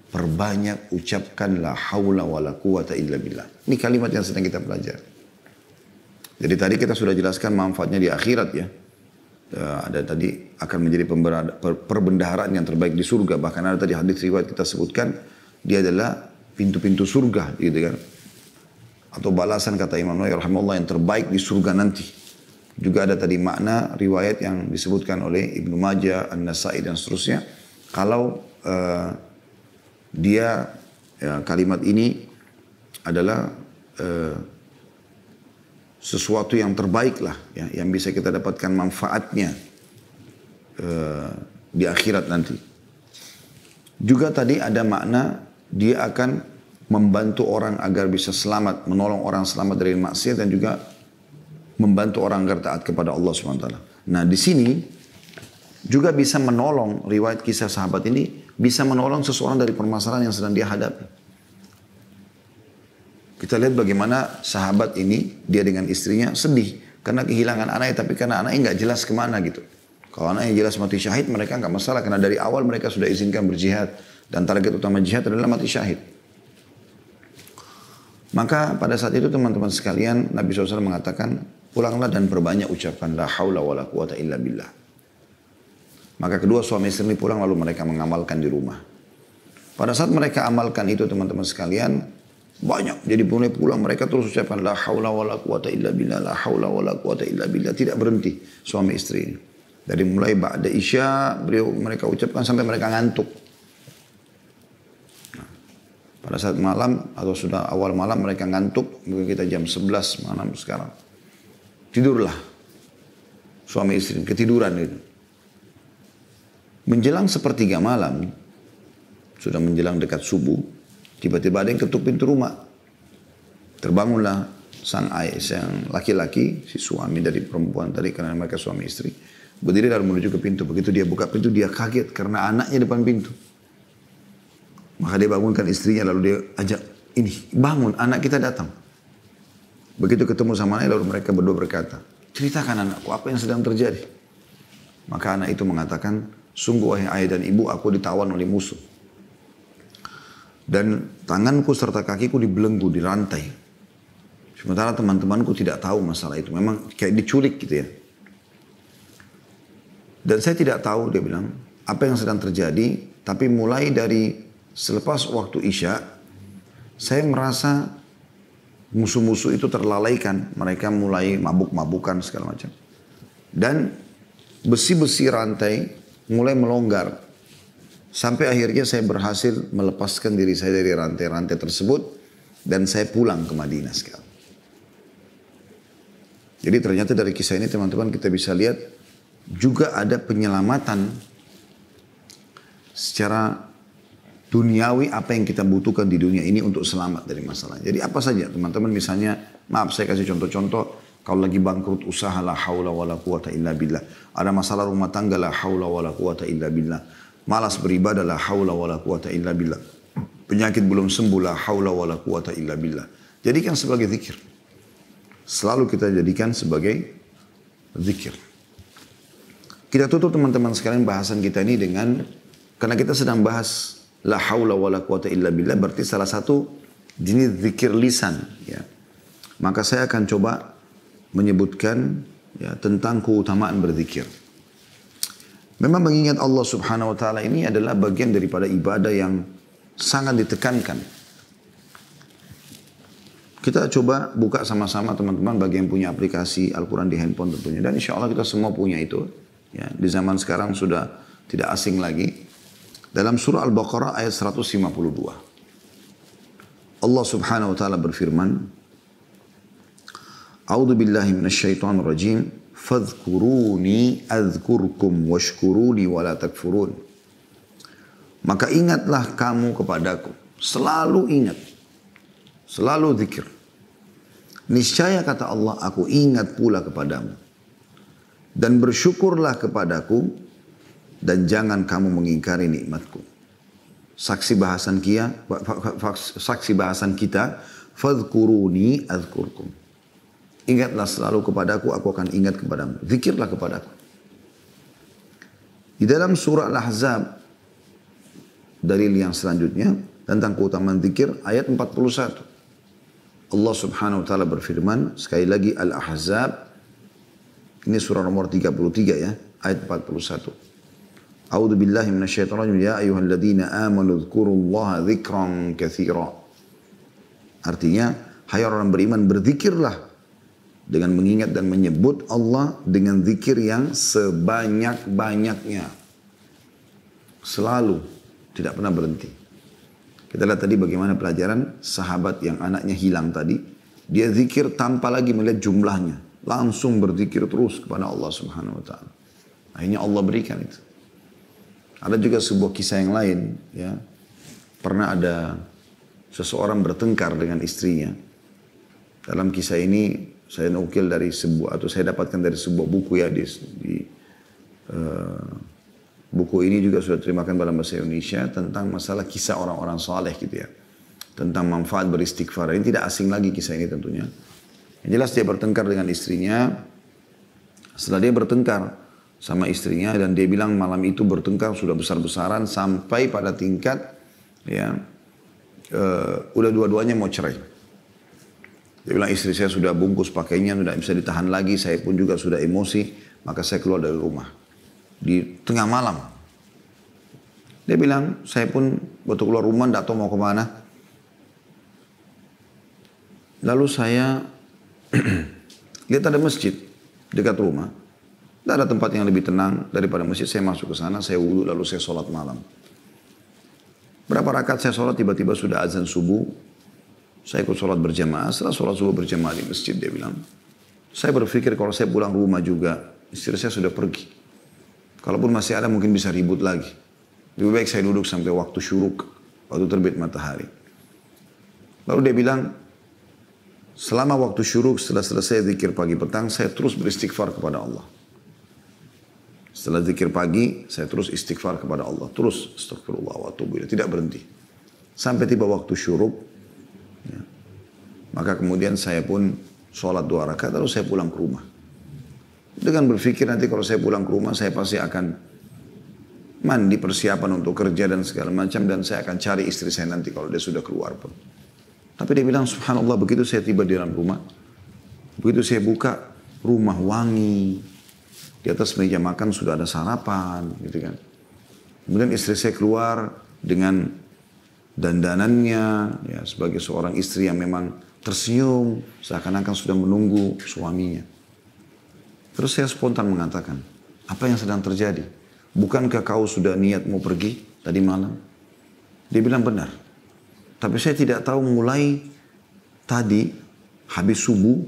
Speaker 1: perbanyak ucapkan la haula wa la quwata illa billah. Ini kalimat yang sedang kita pelajari. Jadi tadi kita sudah jelaskan manfaatnya di akhirat ya. Ada tadi akan menjadi perbendaharaan yang terbaik di surga. Bahkan ada tadi hadis riwayat kita sebutkan, dia adalah pintu-pintu surga gitu kan. Atau balasan kata Imam Nawawi rahimahullah yang terbaik di surga nanti. Juga ada tadi makna riwayat yang disebutkan oleh Ibnu Majah, An-Nasai dan seterusnya. Kalau dia kalimat ini adalah sesuatu yang terbaik lah, ya, yang bisa kita dapatkan manfaatnya di akhirat nanti. Juga tadi ada makna dia akan membantu orang agar bisa selamat, menolong orang selamat dari maksiat dan juga membantu orang agar taat kepada Allah SWT. Nah di sini juga bisa menolong, riwayat kisah sahabat ini bisa menolong seseorang dari permasalahan yang sedang dia hadapi. Kita lihat bagaimana sahabat ini, dia dengan istrinya sedih karena kehilangan anaknya, tapi karena anaknya nggak jelas kemana gitu. Kalau anaknya jelas mati syahid, mereka nggak masalah karena dari awal mereka sudah izinkan berjihad dan target utama jihad adalah mati syahid. Maka pada saat itu teman-teman sekalian, Nabi SAW mengatakan, pulanglah dan perbanyak ucapkan la haula wa la quwata illa billah. Maka kedua suami istri ini pulang lalu mereka mengamalkan di rumah. Pada saat mereka amalkan itu teman-teman sekalian, banyak. Jadi mulai pulang mereka terus ucapkan la haula wa la quwata illa billah, la haula wa la quwata illa billah. Tidak berhenti suami istri ini. Dari mulai ba'da isya mereka ucapkan sampai mereka ngantuk. Nah, pada saat malam atau sudah awal malam mereka ngantuk. Mungkin kita jam 11 malam sekarang. Tidurlah suami istri, ketiduran itu. Menjelang sepertiga malam, sudah menjelang dekat subuh, tiba-tiba ada yang ketuk pintu rumah. Terbangunlah sang ayah, sang laki-laki, si suami dari perempuan tadi, karena mereka suami istri. Berdiri lalu menuju ke pintu. Begitu dia buka pintu, dia kaget karena anaknya depan pintu. Maka dia bangunkan istrinya, lalu dia ajak, ini bangun, anak kita datang. Begitu ketemu sama anaknya, lalu mereka berdua berkata, ceritakan anakku, apa yang sedang terjadi? Maka anak itu mengatakan, sungguh wahai ayah dan ibu, aku ditawan oleh musuh. Dan tanganku serta kakiku dibelenggu, dirantai. Sementara teman-temanku tidak tahu masalah itu. Memang kayak diculik gitu ya. Dan saya tidak tahu, dia bilang, apa yang sedang terjadi. Tapi mulai dari selepas waktu Isya, saya merasa musuh-musuh itu terlalaikan. Mereka mulai mabuk-mabukan segala macam. Dan besi-besi rantai mulai melonggar. Sampai akhirnya saya berhasil melepaskan diri saya dari rantai-rantai tersebut. Dan saya pulang ke Madinah sekarang. Jadi ternyata dari kisah ini teman-teman kita bisa lihat juga ada penyelamatan secara duniawi apa yang kita butuhkan di dunia ini untuk selamat dari masalah. Jadi apa saja teman-teman, misalnya, maaf saya kasih contoh-contoh, kalau lagi bangkrut usaha la haula wala quwata illa billah. Ada masalah rumah tangga la haula wala quwata illa billah. Malas beribadah la haula wala quwata illa billah. Penyakit belum sembuh la haula wala quwata illa billah. Jadikan sebagai zikir. Selalu kita jadikan sebagai zikir. Kita tutup teman-teman sekalian bahasan kita ini dengan, karena kita sedang bahas la haula wala quwata illa billah, berarti salah satu jenis zikir lisan. Ya. Maka saya akan coba menyebutkan ya, tentang keutamaan berzikir. Memang mengingat Allah subhanahu wa ta'ala ini adalah bagian daripada ibadah yang sangat ditekankan. Kita coba buka sama-sama teman-teman bagi yang punya aplikasi Al-Quran di handphone tentunya. Dan insya Allah kita semua punya itu. Ya, di zaman sekarang sudah tidak asing lagi. Dalam surah Al-Baqarah ayat 152. Allah subhanahu wa ta'ala berfirman. A'udhu billahi minasyaitonir rajim. Fadhkuruni adhkurkum washkuruni wala takfurun. Maka ingatlah kamu kepadaku. Selalu ingat. Selalu zikir. Niscaya kata Allah, aku ingat pula kepadamu. Dan bersyukurlah kepadaku. Dan jangan kamu mengingkari nikmatku. Saksi bahasan kita. Fadhkuruni adhkurkum. Ingatlah selalu kepadaku, aku akan ingat kepadamu. Zikirlah kepadaku. Di dalam surah Al-Ahzab. Dalil yang selanjutnya. Tentang keutamaan zikir. Ayat 41. Allah subhanahu wa ta'ala berfirman, sekali lagi Al-Ahzab, ini surah nomor 33 ya, ayat 41. A'udhu billahi minasyaitonir rajim, ya ayyuhalladzina amanu dzkurullaha dzikran katsira. Artinya, hai orang beriman, berzikirlah dengan mengingat dan menyebut Allah dengan zikir yang sebanyak-banyaknya. Selalu, tidak pernah berhenti. Kita lihat tadi bagaimana pelajaran sahabat yang anaknya hilang tadi. Dia zikir tanpa lagi melihat jumlahnya. Langsung berzikir terus kepada Allah subhanahu wa ta'ala. Akhirnya Allah berikan itu. Ada juga sebuah kisah yang lain. Ya. Pernah ada seseorang bertengkar dengan istrinya. Dalam kisah ini saya nukil dari sebuah, atau saya dapatkan dari sebuah buku ya. Buku ini juga sudah terimakan dalam bahasa Indonesia tentang masalah kisah orang-orang saleh gitu ya. Tentang manfaat beristighfar. Ini tidak asing lagi kisah ini tentunya. Yang jelas dia bertengkar dengan istrinya. Setelah dia bertengkar sama istrinya dan dia bilang malam itu bertengkar sudah besar-besaran sampai pada tingkat ya udah dua-duanya mau cerai. Dia bilang istri saya sudah bungkus pakainya, sudah bisa ditahan lagi, saya pun juga sudah emosi, maka saya keluar dari rumah. Di tengah malam. Dia bilang, saya pun waktu keluar rumah tidak tahu mau kemana. Lalu saya lihat ada masjid dekat rumah. Tidak ada tempat yang lebih tenang daripada masjid. Saya masuk ke sana, saya wudhu, lalu saya sholat malam. Berapa rakaat saya sholat, tiba-tiba sudah azan subuh. Saya ikut sholat berjamaah. Setelah sholat subuh berjamaah di masjid, dia bilang, saya berpikir kalau saya pulang rumah juga, istri saya sudah pergi. Kalaupun masih ada mungkin bisa ribut lagi. Lebih baik saya duduk sampai waktu syuruk. Waktu terbit matahari. Lalu dia bilang, selama waktu syuruk, setelah selesai zikir pagi petang, saya terus beristighfar kepada Allah. Setelah zikir pagi, saya terus istighfar kepada Allah. Terus astagfirullah wa atubu ilaih, tidak berhenti. Sampai tiba waktu syuruk, ya. Maka kemudian saya pun sholat 2 rakaat, lalu saya pulang ke rumah. Dengan berpikir nanti kalau saya pulang ke rumah, saya pasti akan mandi, persiapan untuk kerja dan segala macam, dan saya akan cari istri saya nanti kalau dia sudah keluar pun. Tapi dia bilang, subhanallah, begitu saya tiba di dalam rumah, begitu saya buka, rumah wangi, di atas meja makan sudah ada sarapan, gitu kan. Kemudian istri saya keluar dengan dandanannya, ya, sebagai seorang istri yang memang tersenyum, seakan-akan sudah menunggu suaminya. Terus saya spontan mengatakan, apa yang sedang terjadi? Bukankah kau sudah niat mau pergi tadi malam? Dia bilang benar. Tapi saya tidak tahu mulai tadi, habis subuh,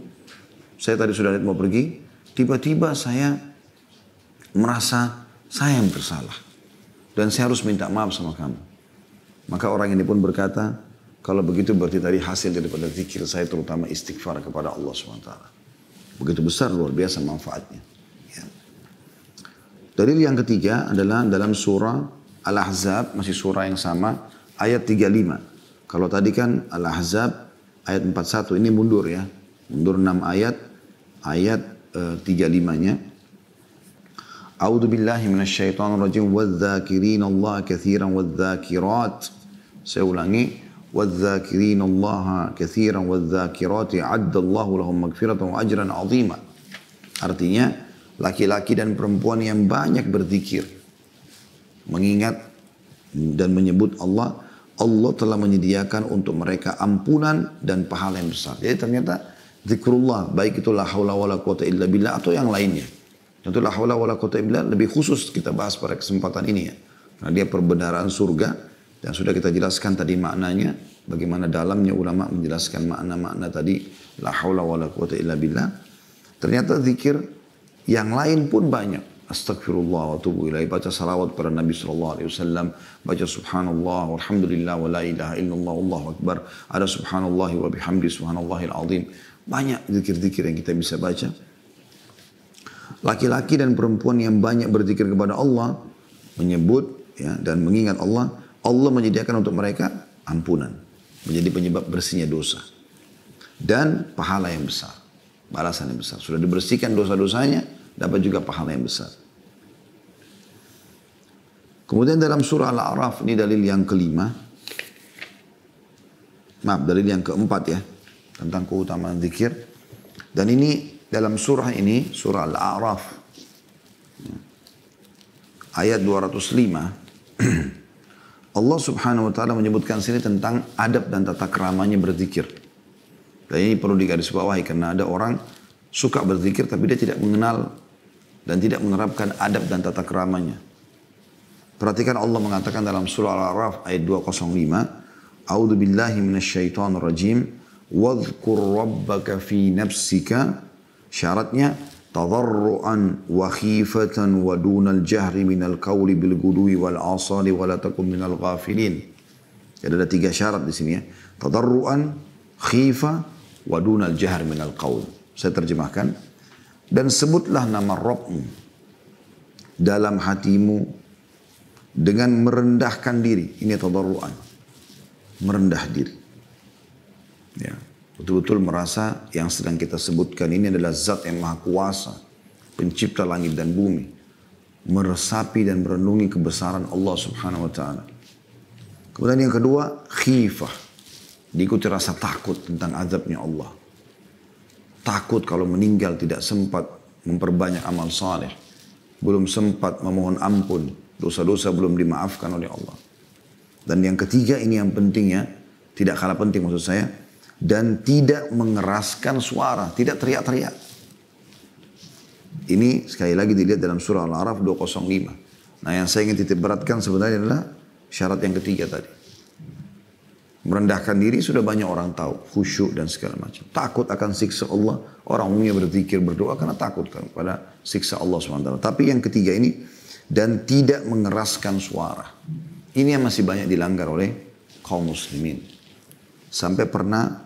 Speaker 1: saya tadi sudah niat mau pergi, tiba-tiba saya merasa saya yang bersalah. Dan saya harus minta maaf sama kamu. Maka orang ini pun berkata, kalau begitu berarti tadi hasil daripada zikir saya terutama istighfar kepada Allah SWT. Begitu besar, luar biasa manfaatnya. Ya. Dalil yang ketiga adalah dalam surah Al-Ahzab, masih surah yang sama, ayat 35. Kalau tadi kan Al-Ahzab ayat 41, ini mundur ya. Mundur 6 ayat, ayat 35-nya. A'udzu billahi minasyaitonir rajim wadz-dzakirina Allah katsiran wadz-dzakirat. Saya ulangi, wadz-dzakirina Allah katsiran wadz-dzakirati 'addallahu lahum maghfiratan wa ajran 'azima. Artinya, laki-laki dan perempuan yang banyak berzikir, mengingat dan menyebut Allah, Allah telah menyediakan untuk mereka ampunan dan pahala yang besar. Jadi ternyata zikrullah, baik itu la haula wala quwata illa billah atau yang lainnya. Tentu la haula wala quwata illa billah lebih khusus kita bahas pada kesempatan ini ya. Karena dia perbendaharaan surga dan sudah kita jelaskan tadi maknanya, bagaimana dalamnya ulama menjelaskan makna-makna tadi la haula wala quwata illa billah. Ternyata zikir yang lain pun banyak. Astagfirullah wa atubu ilaih, baca salawat pada Nabi SAW, baca subhanallah, walhamdulillah, wa la ilaha illallah, Allahu akbar, ada subhanallah wa bihamdi, subhanallahil azim. Banyak zikir-zikir yang kita bisa baca. Laki-laki dan perempuan yang banyak berzikir kepada Allah, menyebut ya, dan mengingat Allah, Allah menyediakan untuk mereka ampunan, menjadi penyebab bersihnya dosa. Dan pahala yang besar, balasan yang besar. Sudah dibersihkan dosa-dosanya, dapat juga pahala yang besar. Kemudian dalam surah Al-A'raf, ini dalil yang kelima. Maaf, dalil yang keempat ya. Tentang keutamaan zikir. Dan ini dalam surah ini, surah Al-A'raf. Ayat 205. Allah subhanahu wa ta'ala menyebutkan sini tentang adab dan tata keramanya berzikir. Dan ini perlu digarisbawahi karena ada orang suka berzikir tapi dia tidak mengenal dan tidak menerapkan adab dan tata keramanya. Perhatikan Allah mengatakan dalam surah Al-A'raf ayat 205, A'udzu billahi minasyaitonir rajim, wadhkur rabbaka fi nafsika. Syaratnya tadarruan wa khifatan wa dunal jahri minal qawli bil gudwi wal asali wa la takum minal ghafilin. Jadi ada 3 syarat di sini ya. Tadarruan, khifa wa dunal jahri minal qawl. Saya terjemahkan. Dan sebutlah nama Rabbmu dalam hatimu dengan merendahkan diri. Ini tadarruan. Merendah diri. Ya. Betul-betul merasa yang sedang kita sebutkan ini adalah zat yang maha kuasa. Pencipta langit dan bumi. Meresapi dan merenungi kebesaran Allah subhanahu wa ta'ala. Kemudian yang kedua, khifah. Diikuti rasa takut tentang azabnya Allah. Takut kalau meninggal tidak sempat memperbanyak amal saleh. Belum sempat memohon ampun. Dosa-dosa belum dimaafkan oleh Allah. Dan yang ketiga ini yang pentingnya. Tidak kalah penting maksud saya. Dan tidak mengeraskan suara. Tidak teriak-teriak. Ini sekali lagi dilihat dalam surah Al-A'raf 205. Nah yang saya ingin titik beratkan sebenarnya adalah syarat yang ketiga tadi. Merendahkan diri sudah banyak orang tahu. Khusyuk dan segala macam. Takut akan siksa Allah. Orang umumnya berzikir berdoa karena takut pada siksa Allah SWT. Tapi yang ketiga ini. Dan tidak mengeraskan suara. Ini yang masih banyak dilanggar oleh kaum muslimin. Sampai pernah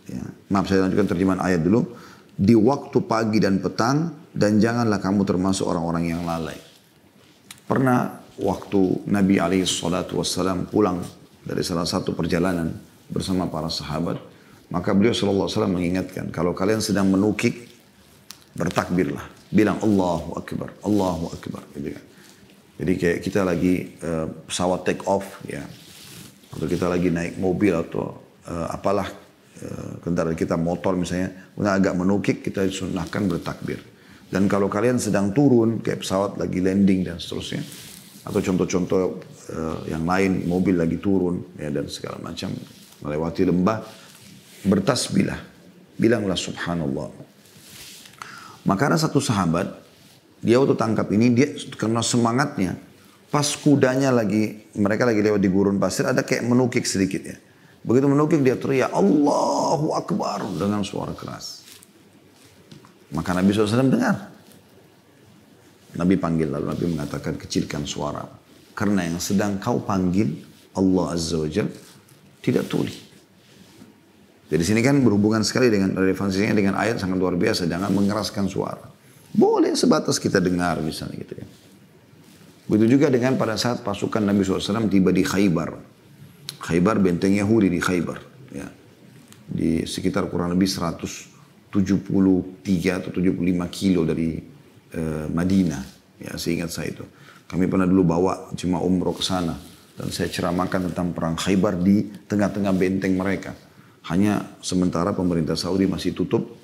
Speaker 1: Ya. Maaf saya lanjutkan terjemahan ayat dulu. Di waktu pagi dan petang dan janganlah kamu termasuk orang-orang yang lalai. Pernah waktu Nabi SAW pulang dari salah satu perjalanan bersama para sahabat, maka beliau SAW mengingatkan, kalau kalian sedang menukik, bertakbirlah. Bilang Allahu Akbar, Allahu Akbar. Gitu kan. Jadi kayak kita lagi pesawat take off, ya, atau kita lagi naik mobil atau apalah kendaraan kita, motor misalnya, agak menukik, kita disunahkan bertakbir. Dan kalau kalian sedang turun, kayak pesawat lagi landing dan seterusnya, atau contoh-contoh yang lain, mobil lagi turun, ya, dan segala macam, melewati lembah, bertasbihlah, bilanglah subhanallah. Maka ada satu sahabat, dia waktu tangkap ini, dia karena semangatnya, pas kudanya lagi, mereka lagi lewat di gurun pasir, ada kayak menukik sedikit ya. Begitu menukik dia teriak, Allahu Akbar, dengan suara keras. Maka Nabi SAW dengar. Nabi panggil, lalu Nabi mengatakan, kecilkan suara. Karena yang sedang kau panggil, Allah Azza wa Jal, tidak tuli. Jadi sini kan berhubungan sekali dengan relevansinya dengan ayat sangat luar biasa. Jangan mengeraskan suara. Boleh sebatas kita dengar misalnya gitu ya. Begitu juga dengan pada saat pasukan Nabi SAW tiba di Khaybar. Khaybar, benteng Yahudi di Khaybar. Ya. Di sekitar kurang lebih 173 atau 75 kilo dari Madinah. Ya, seingat saya itu. Kami pernah dulu bawa jemaah umroh ke sana. Dan saya ceramahkan tentang perang Khaybar di tengah-tengah benteng mereka. Hanya sementara pemerintah Saudi masih tutup.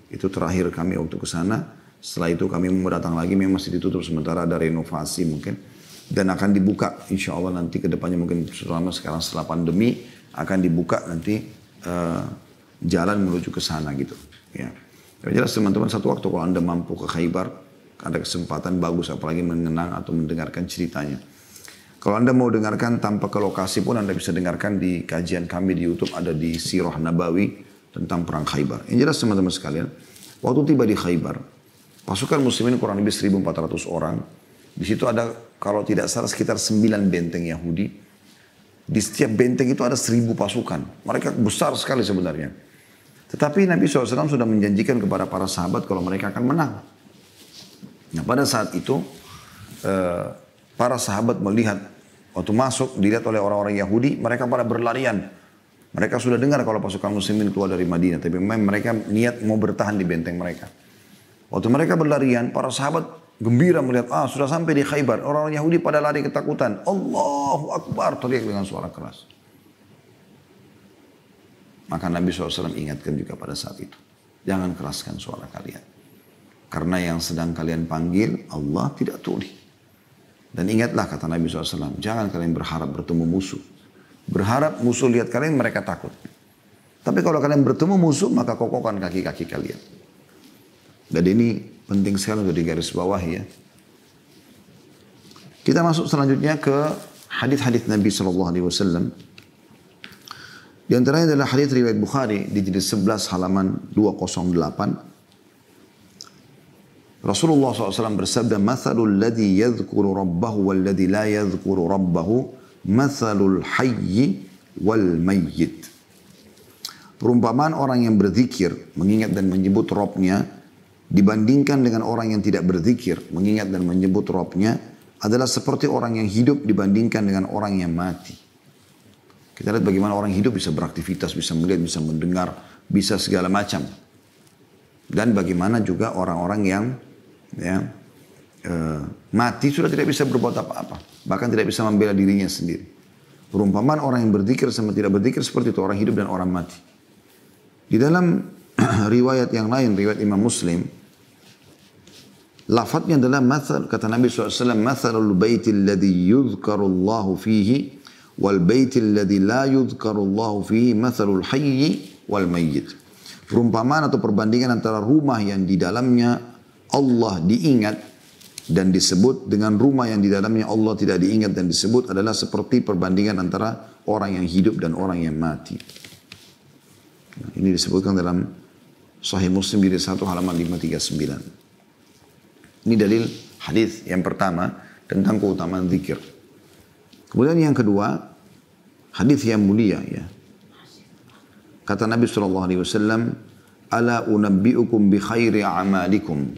Speaker 1: Itu terakhir kami waktu ke sana. Setelah itu kami mau datang lagi, memang masih ditutup sementara, ada renovasi mungkin. Dan akan dibuka, insya Allah nanti ke depannya mungkin selama sekarang setelah pandemi, akan dibuka nanti jalan menuju ke sana gitu. Ya. Yang jelas teman-teman, satu waktu kalau Anda mampu ke Khaybar, ada kesempatan bagus apalagi mengenang atau mendengarkan ceritanya. Kalau Anda mau dengarkan tanpa ke lokasi pun, Anda bisa dengarkan di kajian kami di YouTube, ada di Sirah Nabawi tentang perang Khaybar. Yang jelas teman-teman sekalian, waktu tiba di Khaybar, pasukan muslimin kurang lebih 1.400 orang. Di situ ada, kalau tidak salah, sekitar 9 benteng Yahudi. Di setiap benteng itu ada 1.000 pasukan. Mereka besar sekali sebenarnya. Tetapi Nabi SAW sudah menjanjikan kepada para sahabat kalau mereka akan menang. Nah pada saat itu, para sahabat melihat, waktu masuk, dilihat oleh orang-orang Yahudi, mereka pada berlarian. Mereka sudah dengar kalau pasukan muslimin keluar dari Madinah. Tapi memang mereka niat mau bertahan di benteng mereka. Waktu mereka berlarian, para sahabat gembira melihat, sudah sampai di Khaybar. Orang-orang Yahudi pada lari ketakutan. Allahu Akbar, teriak dengan suara keras. Maka Nabi SAW ingatkan juga pada saat itu. Jangan keraskan suara kalian. Karena yang sedang kalian panggil, Allah tidak tuli. Dan ingatlah kata Nabi SAW, jangan kalian berharap bertemu musuh. Berharap musuh lihat kalian, mereka takut. Tapi kalau kalian bertemu musuh, maka kokohkan kaki-kaki kalian. Dan ini penting sekali untuk digaris bawah ya. Kita masuk selanjutnya ke hadis-hadis Nabi SAW. Di antaranya adalah hadis riwayat Bukhari di jilid 11 halaman 208. Rasulullah SAW bersabda, "Mathalul ladzi yadhkuru rabbahu wal ladzi la yadhkuru rabbahu, mathalul hayyi wal mayyit." Perumpamaan orang yang berzikir, mengingat dan menyebut Rabbnya, dibandingkan dengan orang yang tidak berzikir, mengingat dan menyebut Rabbnya, adalah seperti orang yang hidup dibandingkan dengan orang yang mati. Kita lihat bagaimana orang hidup bisa beraktivitas, bisa melihat, bisa mendengar, bisa segala macam. Dan bagaimana juga orang-orang yang mati sudah tidak bisa berbuat apa-apa. Bahkan tidak bisa membela dirinya sendiri. Perumpamaan orang yang berzikir sama tidak berzikir seperti itu, orang hidup dan orang mati. Di dalam riwayat yang lain, riwayat Imam Muslim, lafadznya adalah mathal, kata Nabi SAW, mathalul baitil ladhi yudhkarullahu fihi wal baitil ladhi la yudhkarullahu fihi mathalul hayyi wal mayyit. Perumpamaan atau perbandingan antara rumah yang di dalamnya Allah diingat dan disebut dengan rumah yang di dalamnya Allah tidak diingat dan disebut adalah seperti perbandingan antara orang yang hidup dan orang yang mati. Nah, ini disebutkan dalam Sahih Muslim jilid 1 halaman 539. Ini dalil hadis yang pertama tentang keutamaan zikir. Kemudian yang kedua, hadis yang mulia ya. Kata Nabi SAW, "Ala unabbi'ukum bi khairi a'malikum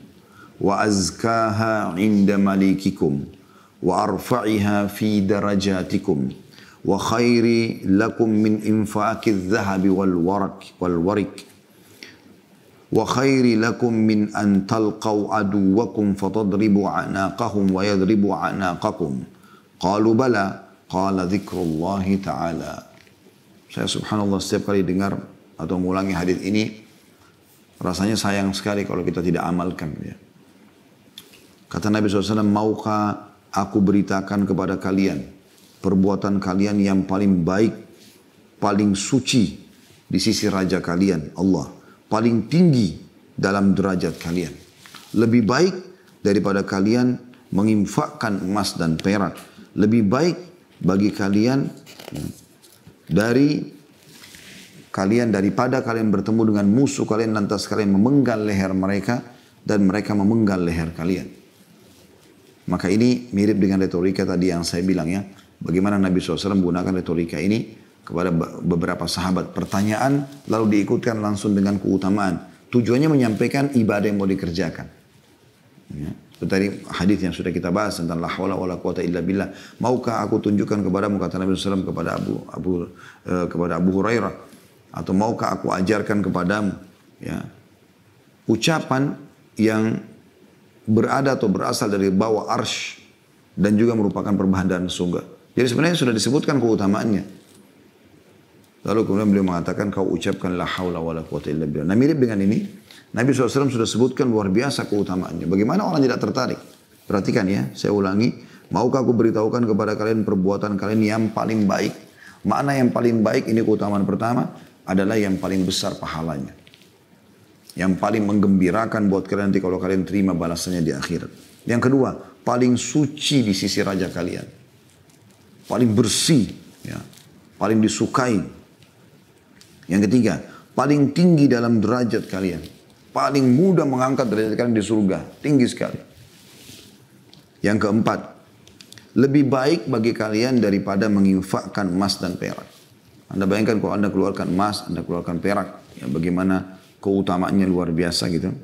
Speaker 1: wa azkaha 'inda malikikum wa arfa'iha fi darajatikum wa khairi lakum min infaqidh dhahabi wal warik wa khairi lakum min an talqaw aduwakum fatadribu a'naqahum wa yadribu a'naqakum." Qalu bala, qala dzikrullahi ta'ala. Saya subhanallah setiap kali dengar atau mengulangi hadis ini, rasanya sayang sekali kalau kita tidak amalkan. Ya. Kata Nabi SAW, maukah aku beritakan kepada kalian perbuatan kalian yang paling baik, paling suci di sisi Raja kalian, Allah. Paling tinggi dalam derajat kalian. Lebih baik daripada kalian menginfakkan emas dan perak. Lebih baik bagi kalian daripada kalian bertemu dengan musuh kalian lantas kalian memenggal leher mereka dan mereka memenggal leher kalian. Maka ini mirip dengan retorika tadi yang saya bilang ya. Bagaimana Nabi SAW menggunakan retorika ini kepada beberapa sahabat. Pertanyaan lalu diikutkan langsung dengan keutamaan. Tujuannya menyampaikan ibadah yang mau dikerjakan. Ya. Tadi hadis yang sudah kita bahas tentang la haula wala quwata illa billah. Maukah aku tunjukkan kepadamu, kata Nabi SAW kepada Abu Hurairah, atau maukah aku ajarkan kepadamu ya, ucapan yang berada atau berasal dari bawah arsy dan juga merupakan perbahan surga. Jadi sebenarnya sudah disebutkan keutamaannya. Lalu kemudian beliau mengatakan, kau ucapkan la haula wala quwata illa billah. Nah mirip dengan ini, Nabi SAW sudah sebutkan luar biasa keutamaannya. Bagaimana orang tidak tertarik? Perhatikan ya, saya ulangi. Maukah aku beritahukan kepada kalian perbuatan kalian yang paling baik? Makna yang paling baik ini keutamaan pertama adalah yang paling besar pahalanya. Yang paling menggembirakan buat kalian nanti kalau kalian terima balasannya di akhirat. Yang kedua, paling suci di sisi Raja kalian. Paling bersih, ya, paling disukai. Yang ketiga, paling tinggi dalam derajat kalian. Paling mudah mengangkat derajat kalian di surga. Tinggi sekali. Yang keempat, lebih baik bagi kalian daripada menginfakkan emas dan perak. Anda bayangkan kalau Anda keluarkan emas, Anda keluarkan perak. Ya, bagaimana keutamaannya luar biasa gitu.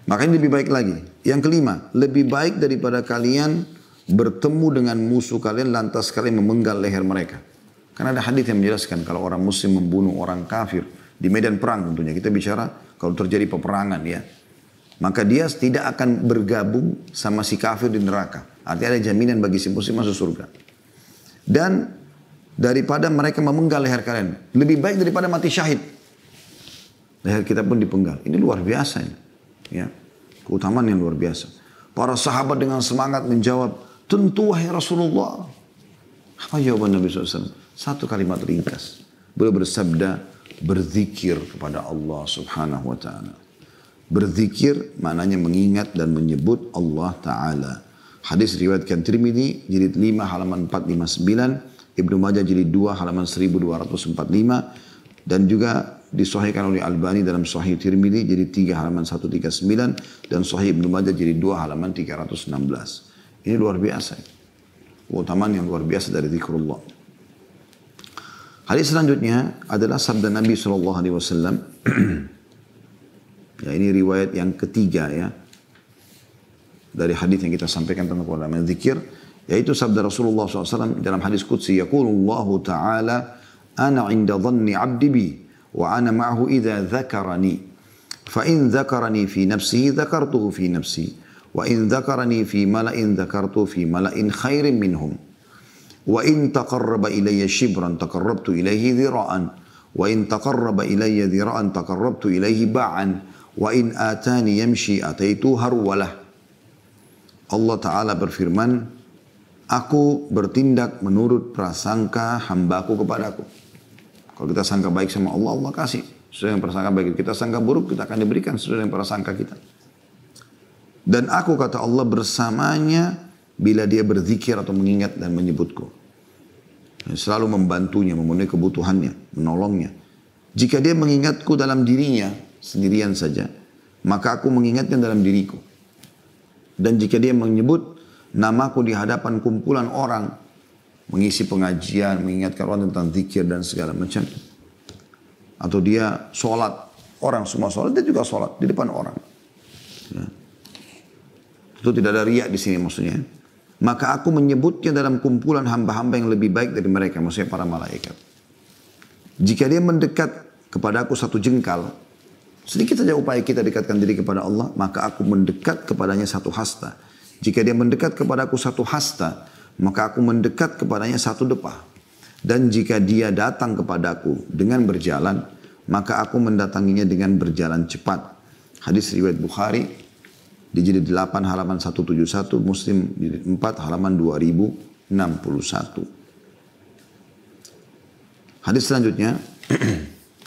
Speaker 1: Makanya lebih baik lagi. Yang kelima, lebih baik daripada kalian bertemu dengan musuh kalian lantas kalian memenggal leher mereka. Karena ada hadis yang menjelaskan kalau orang muslim membunuh orang kafir di medan perang tentunya. Kita bicara kalau terjadi peperangan ya. Maka dia tidak akan bergabung sama si kafir di neraka. Artinya ada jaminan bagi si muslim masuk surga. Dan daripada mereka memenggal leher kalian. Lebih baik daripada mati syahid. Leher kita pun dipenggal. Ini luar biasa ini. Ya. Keutamaan yang luar biasa. Para sahabat dengan semangat menjawab, tentu wahai Rasulullah. Apa jawaban Nabi SAW? Satu kalimat ringkas. Beliau bersabda, berzikir kepada Allah subhanahu wa ta'ala. Berzikir maknanya mengingat dan menyebut Allah ta'ala. Hadis riwayatkan Tirmidzi jilid 5 halaman 459, Ibnu Majah jilid 2 halaman 1245, dan juga disahihkan oleh Albani dalam Sahih Tirmidzi jilid 3 halaman 139 dan Sahih Ibnu Majah jilid 2 halaman 316. Ini luar biasa. Keutamaan yang luar biasa dari zikrullah. Hadis selanjutnya adalah sabda Nabi SAW. Ya, ini riwayat yang ketiga ya. Dari hadis yang kita sampaikan tentang keutamaan zikir. Yaitu sabda Rasulullah SAW dalam hadis Qudsi. Yaqulullahu ta'ala, ana inda dhanni abdi bi, wa ana ma'ahu idha dhakarani. Fa in dhakarani fi nafsihi, dhakartuhu fi nafsi. Wa in dhakarani fi mala'in, dhakartuhu fi mala'in khairin minhum. Wa in taqarraba ilayya shibran taqarrabtu ilayhi dhira'an wa in taqarraba ilayya dhira'an taqarrabtu ilayhi ba'an wa in atani yamshi ataitu harwalah. Allah Ta'ala berfirman, aku bertindak menurut prasangka hambaku kepadaku. Kalau kita sangka baik sama Allah, Allah kasih sesuai dengan prasangka baik. Kita sangka buruk, kita akan diberikan sesuai dengan prasangka kita. Dan aku, kata Allah, bersamanya bila dia berzikir atau mengingat dan menyebutku. Selalu membantunya, memenuhi kebutuhannya, menolongnya. Jika dia mengingatku dalam dirinya, sendirian saja, maka aku mengingatnya dalam diriku. Dan jika dia menyebut namaku di hadapan kumpulan orang, mengisi pengajian, mengingatkan orang tentang zikir dan segala macam. Atau dia sholat, orang semua sholat, dia juga sholat di depan orang. Ya. Itu tidak ada riak di sini maksudnya. Maka aku menyebutnya dalam kumpulan hamba-hamba yang lebih baik dari mereka, maksudnya para malaikat. Jika dia mendekat kepada aku satu jengkal, sedikit saja upaya kita dekatkan diri kepada Allah, maka aku mendekat kepadanya satu hasta. Jika dia mendekat kepada aku satu hasta, maka aku mendekat kepadanya satu depah. Dan jika dia datang kepadaku dengan berjalan, maka aku mendatanginya dengan berjalan cepat. Hadis riwayat Bukhari di jilid 8 halaman 171, Muslim jilid 4 halaman 2061. Hadis selanjutnya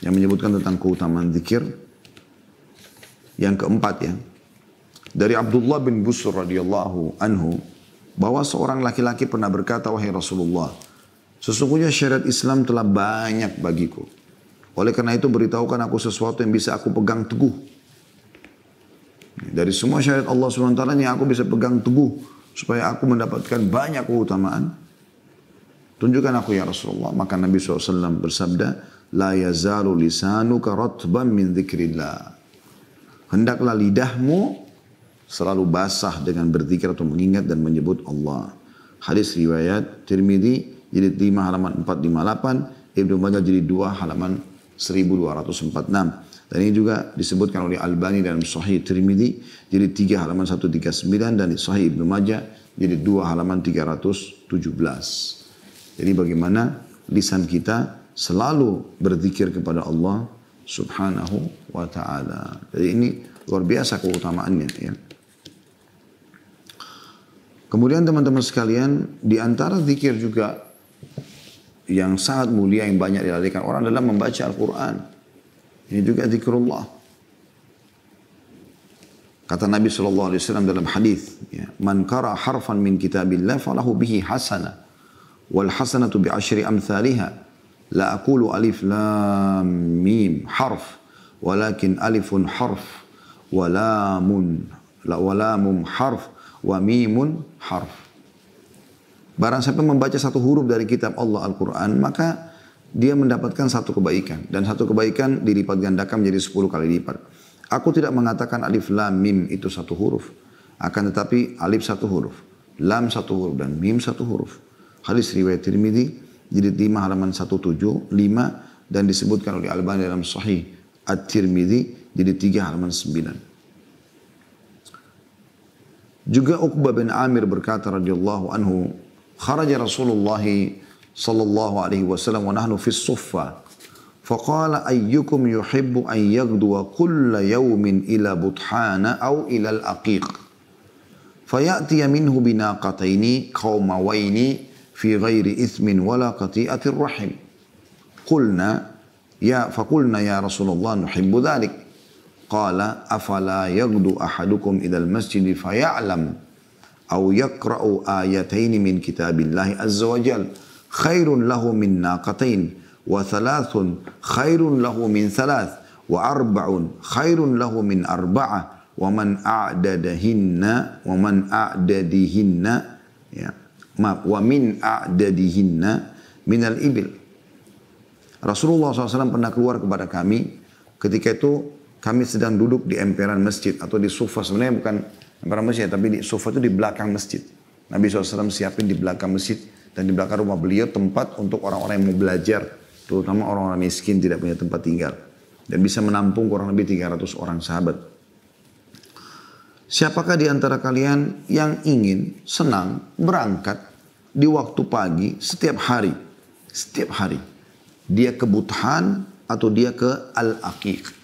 Speaker 1: yang menyebutkan tentang keutamaan zikir. Yang keempat ya, dari Abdullah bin Busr radhiyallahu anhu, bahwa seorang laki-laki pernah berkata, wahai Rasulullah, sesungguhnya syariat Islam telah banyak bagiku. Oleh karena itu beritahukan aku sesuatu yang bisa aku pegang teguh. Dari semua syariat Allah SWT yang aku bisa pegang teguh supaya aku mendapatkan banyak keutamaan. Tunjukkan aku ya Rasulullah. Maka Nabi SAW bersabda, la yazalu lisanuka ratban min dzikrillah. Hendaklah lidahmu selalu basah dengan berzikir atau mengingat dan menyebut Allah. Hadis riwayat Tirmidzi jilid 5 halaman 458, Ibnu Majah jilid 2 halaman 1246. Dan ini juga disebutkan oleh Albani dalam Sahih Tirmidzi jilid 3 halaman 139 dan di Sahih Ibnu Majah jilid 2 halaman 317. Jadi bagaimana lisan kita selalu berzikir kepada Allah Subhanahu wa ta'ala. Jadi ini luar biasa keutamaannya ya. Kemudian teman-teman sekalian, di antara zikir juga yang sangat mulia yang banyak dilakukan orang adalah membaca Al-Quran. Ini juga zikrullah. Kata Nabi SAW dalam hadis, ya, man qara harfan min kitabillah falahu bihi hasanah wal hasanatu bi asyri amthaliha. La aqulu alif lam mim harf walakin alifun harf wa lamun harf wa mimun harf. Barang siapa membaca satu huruf dari kitab Allah Al-Quran, maka dia mendapatkan satu kebaikan. Dan satu kebaikan dilipat gandakan menjadi 10 kali lipat. Aku tidak mengatakan alif lam mim itu satu huruf. Akan tetapi alif satu huruf, lam satu huruf, dan mim satu huruf. Hadis riwayat Tirmidzi jilid 5 halaman 175 dan disebutkan oleh Albani dalam Sahih At-Tirmidzi jilid 3 halaman 9. Juga Uqbah bin Amir berkata radhiyallahu anhu, kharaja Rasulullah sallallahu alaihi wasallam wa nahnu fi as-suffa faqala ayyukum yuhibbu an yaghduwa kulla yawmin ila buthana aw ila al-aqiq fayatiya minhu binaqataini qaumawaini fi ghairi ithmin wala qati'atir rahim. Qulna ya Rasulullah nuhibbu dhalik. Qala afala yaghdu ahadukum idal masjid faya'lam aw yaqra'u ayatain min kitabillahi azza wa jal khairun lahu min naqatain wa thalathun khairun lahu min thalath wa arba'un khairun lahu min arba'ah wa man a'dadihinna ya wa min a'dadihinna minal ibil. Rasulullah SAW pernah keluar kepada kami. Ketika itu kami sedang duduk di emperan masjid atau di sufa. Sebenarnya bukan emperan masjid, tapi di sufa itu di belakang masjid. Nabi SAW siapin di belakang masjid dan di belakang rumah beliau tempat untuk orang-orang yang mau belajar, terutama orang-orang miskin tidak punya tempat tinggal, dan bisa menampung kurang lebih 300 orang sahabat. Siapakah di antara kalian yang ingin senang berangkat di waktu pagi setiap hari? Setiap hari. Dia ke Buthan atau dia ke Al-Aqiq.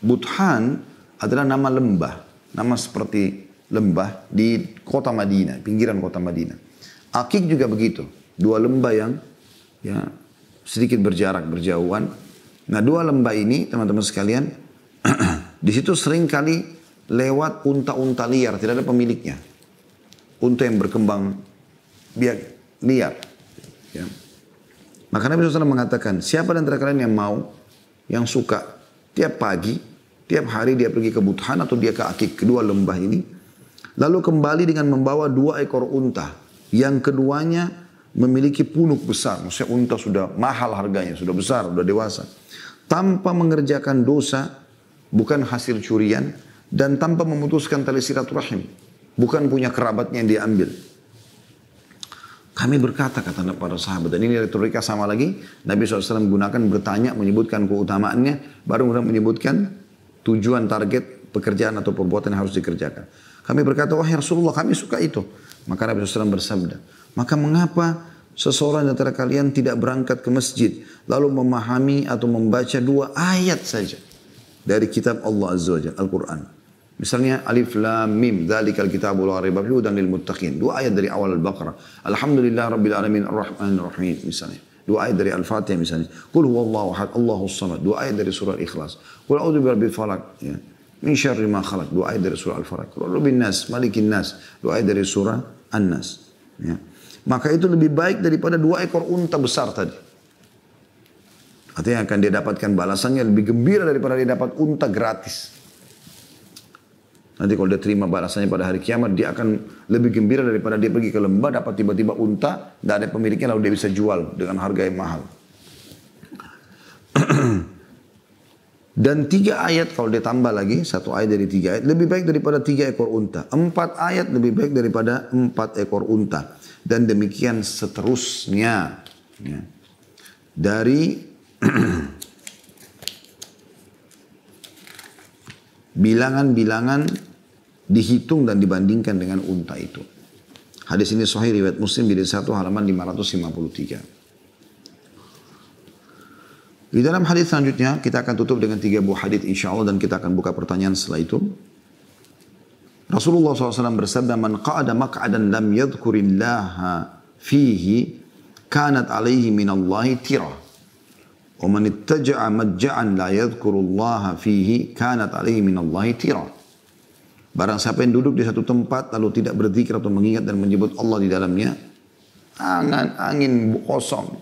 Speaker 1: Buthan adalah nama lembah. Nama seperti lembah di kota Madinah, pinggiran kota Madinah. Aqiq juga begitu. Dua lembah yang ya, sedikit berjarak, berjauhan. Nah, dua lembah ini teman-teman sekalian, di situ sering kali lewat unta-unta liar, tidak ada pemiliknya. Unta yang berkembang biak liar. Ya. Maka Nabi SAW mengatakan, siapa di antara kalian yang mau, yang suka, tiap pagi, tiap hari dia pergi ke Buthan atau dia ke Aqiq, kedua lembah ini, lalu kembali dengan membawa 2 ekor unta, yang keduanya memiliki punuk besar, maksudnya unta sudah mahal harganya, sudah besar, sudah dewasa, tanpa mengerjakan dosa, bukan hasil curian, dan tanpa memutuskan tali silaturahim, bukan punya kerabatnya yang diambil. Kami berkata, kata para sahabat, dan ini retorika sama lagi, Nabi SAW gunakan bertanya, menyebutkan keutamaannya, baru kemudian menyebutkan tujuan, target, pekerjaan atau perbuatan yang harus dikerjakan. Kami berkata, wahai Rasulullah, kami suka itu. Maka Nabi SAW bersabda, maka mengapa seseorang di antara kalian tidak berangkat ke masjid, lalu memahami atau membaca 2 ayat saja dari kitab Allah Azza wa Jalla, Al-Quran. Misalnya Alif Lam Mim, dzalikal kitabul la raiba fihi hudan lil muttaqin. 2 ayat dari awal Al-Baqarah. Alhamdulillah rabbil alamin arrahmanir rahim misalnya. 2 ayat dari Al-Fatihah misalnya. Qul huwallahu ahad, Allahus samad. 2 ayat dari surah Ikhlas. Qul a'udzu birabbil falaq, ya. Min syarri ma khalaq. 2 ayat dari surah Al-Falaq. Qul rabbin nas, malikin nas. 2 ayat dari surah An-Nas. Ya. Maka itu lebih baik daripada 2 ekor unta besar tadi. Artinya akan dia dapatkan balasannya lebih gembira daripada dia dapat unta gratis. Nanti kalau dia terima balasannya pada hari kiamat, dia akan lebih gembira daripada dia pergi ke lembah, dapat tiba-tiba unta, tidak ada pemiliknya, lalu dia bisa jual dengan harga yang mahal. Dan 3 ayat kalau dia tambah lagi, 1 ayat dari 3 ayat, lebih baik daripada 3 ekor unta. 4 ayat lebih baik daripada 4 ekor unta. Dan demikian seterusnya. Ya. Dari bilangan-bilangan dihitung dan dibandingkan dengan unta itu. Hadis ini sahih riwayat Muslim jilid 1 halaman 553. Di dalam hadis selanjutnya kita akan tutup dengan 3 buah hadis insyaallah dan kita akan buka pertanyaan setelah itu. Rasulullah SAW bersabda, "Man qa'ada maq'adan lam yadhkurillaha fihi kanat alaihi minallahi tirah. Wa man ittaja'a madja'an la yadhkurullaha fihi kanat alaihi minallahi tirah." Barang siapa yang duduk di satu tempat lalu tidak berzikir atau mengingat dan menyebut Allah di dalamnya, angin kosong,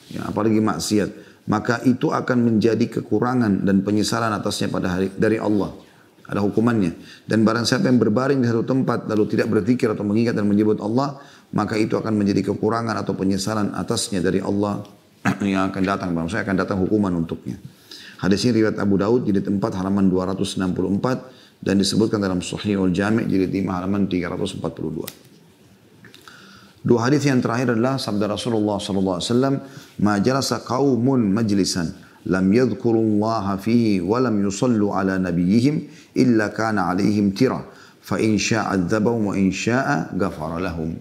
Speaker 1: ya, apalagi maksiat, maka itu akan menjadi kekurangan dan penyesalan atasnya pada hari dari Allah. Ada hukumannya. Dan barang siapa yang berbaring di satu tempat lalu tidak berzikir atau mengingat dan menyebut Allah, maka itu akan menjadi kekurangan atau penyesalan atasnya dari Allah yang akan datang. Maksudnya akan datang hukuman untuknya. Hadis ini riwayat Abu Daud jilid 4 halaman 264 dan disebutkan dalam Sahih Al-Jami' jilid 5 halaman 342. 2 hadis yang terakhir adalah sabda Rasulullah SAW, "Ma jalasa qaumun majlisan lam yadhkurullaha fihi wa lam yusallu ala nabiyihim illa kana alaihim tira fa in syaa'a adzabahum wa in syaa'a ghafara lahum."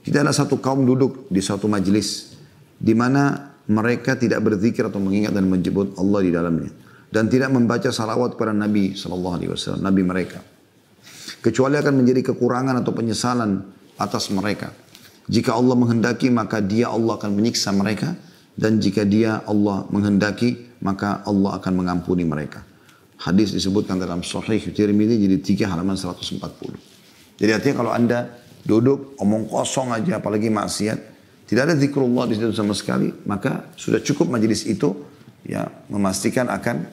Speaker 1: Tidak ada satu kaum duduk di satu majlis di mana mereka tidak berzikir atau mengingat dan menyebut Allah di dalamnya dan tidak membaca salawat kepada Nabi SAW, Nabi mereka, kecuali akan menjadi kekurangan atau penyesalan atas mereka. Jika Allah menghendaki, maka dia Allah akan menyiksa mereka, dan jika dia Allah menghendaki, maka Allah akan mengampuni mereka. Hadis disebutkan dalam Sahih Tirmidzi jilid 3 halaman 140. Jadi artinya kalau Anda duduk omong kosong aja, apalagi maksiat, tidak ada zikrullah di situ sama sekali, maka sudah cukup majelis itu ya memastikan akan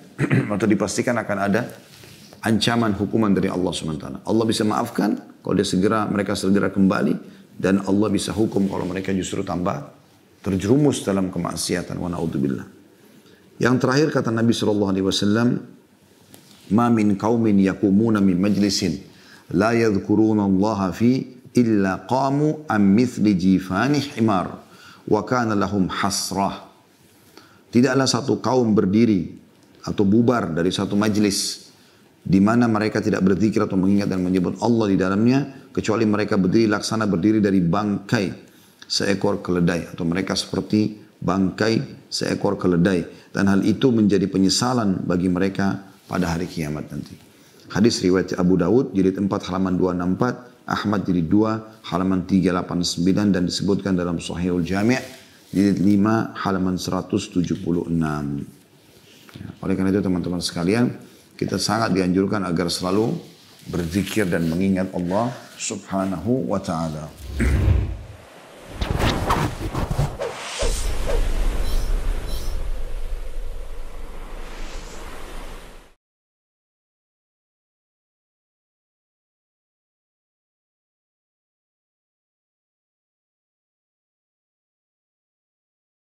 Speaker 1: atau dipastikan akan ada ancaman hukuman dari Allah SWT. Allah bisa maafkan kalau mereka segera kembali, dan Allah bisa hukum kalau mereka justru tambah terjerumus dalam kemaksiatan. Wa na'udzubillah. Yang terakhir kata Nabi SAW, "Ma min qaumin yakumuna min majlisin la yadhkuruna Allah fi illa qamu am mithli jifani himar wa kana lahum hasrah." Tidaklah satu kaum berdiri atau bubar dari satu majlis di mana mereka tidak berzikir atau mengingat dan menyebut Allah di dalamnya, kecuali mereka berdiri laksana berdiri dari bangkai seekor keledai, atau mereka seperti bangkai seekor keledai, dan hal itu menjadi penyesalan bagi mereka pada hari kiamat nanti. Hadis riwayat Abu Daud jilid 4 halaman 264, Ahmad jilid 2 halaman 389, dan disebutkan dalam Sahihul Jami' jilid 5 halaman 176. Ya, oleh karena itu teman-teman sekalian, kita sangat dianjurkan agar selalu berzikir dan mengingat Allah Subhanahu wa ta'ala.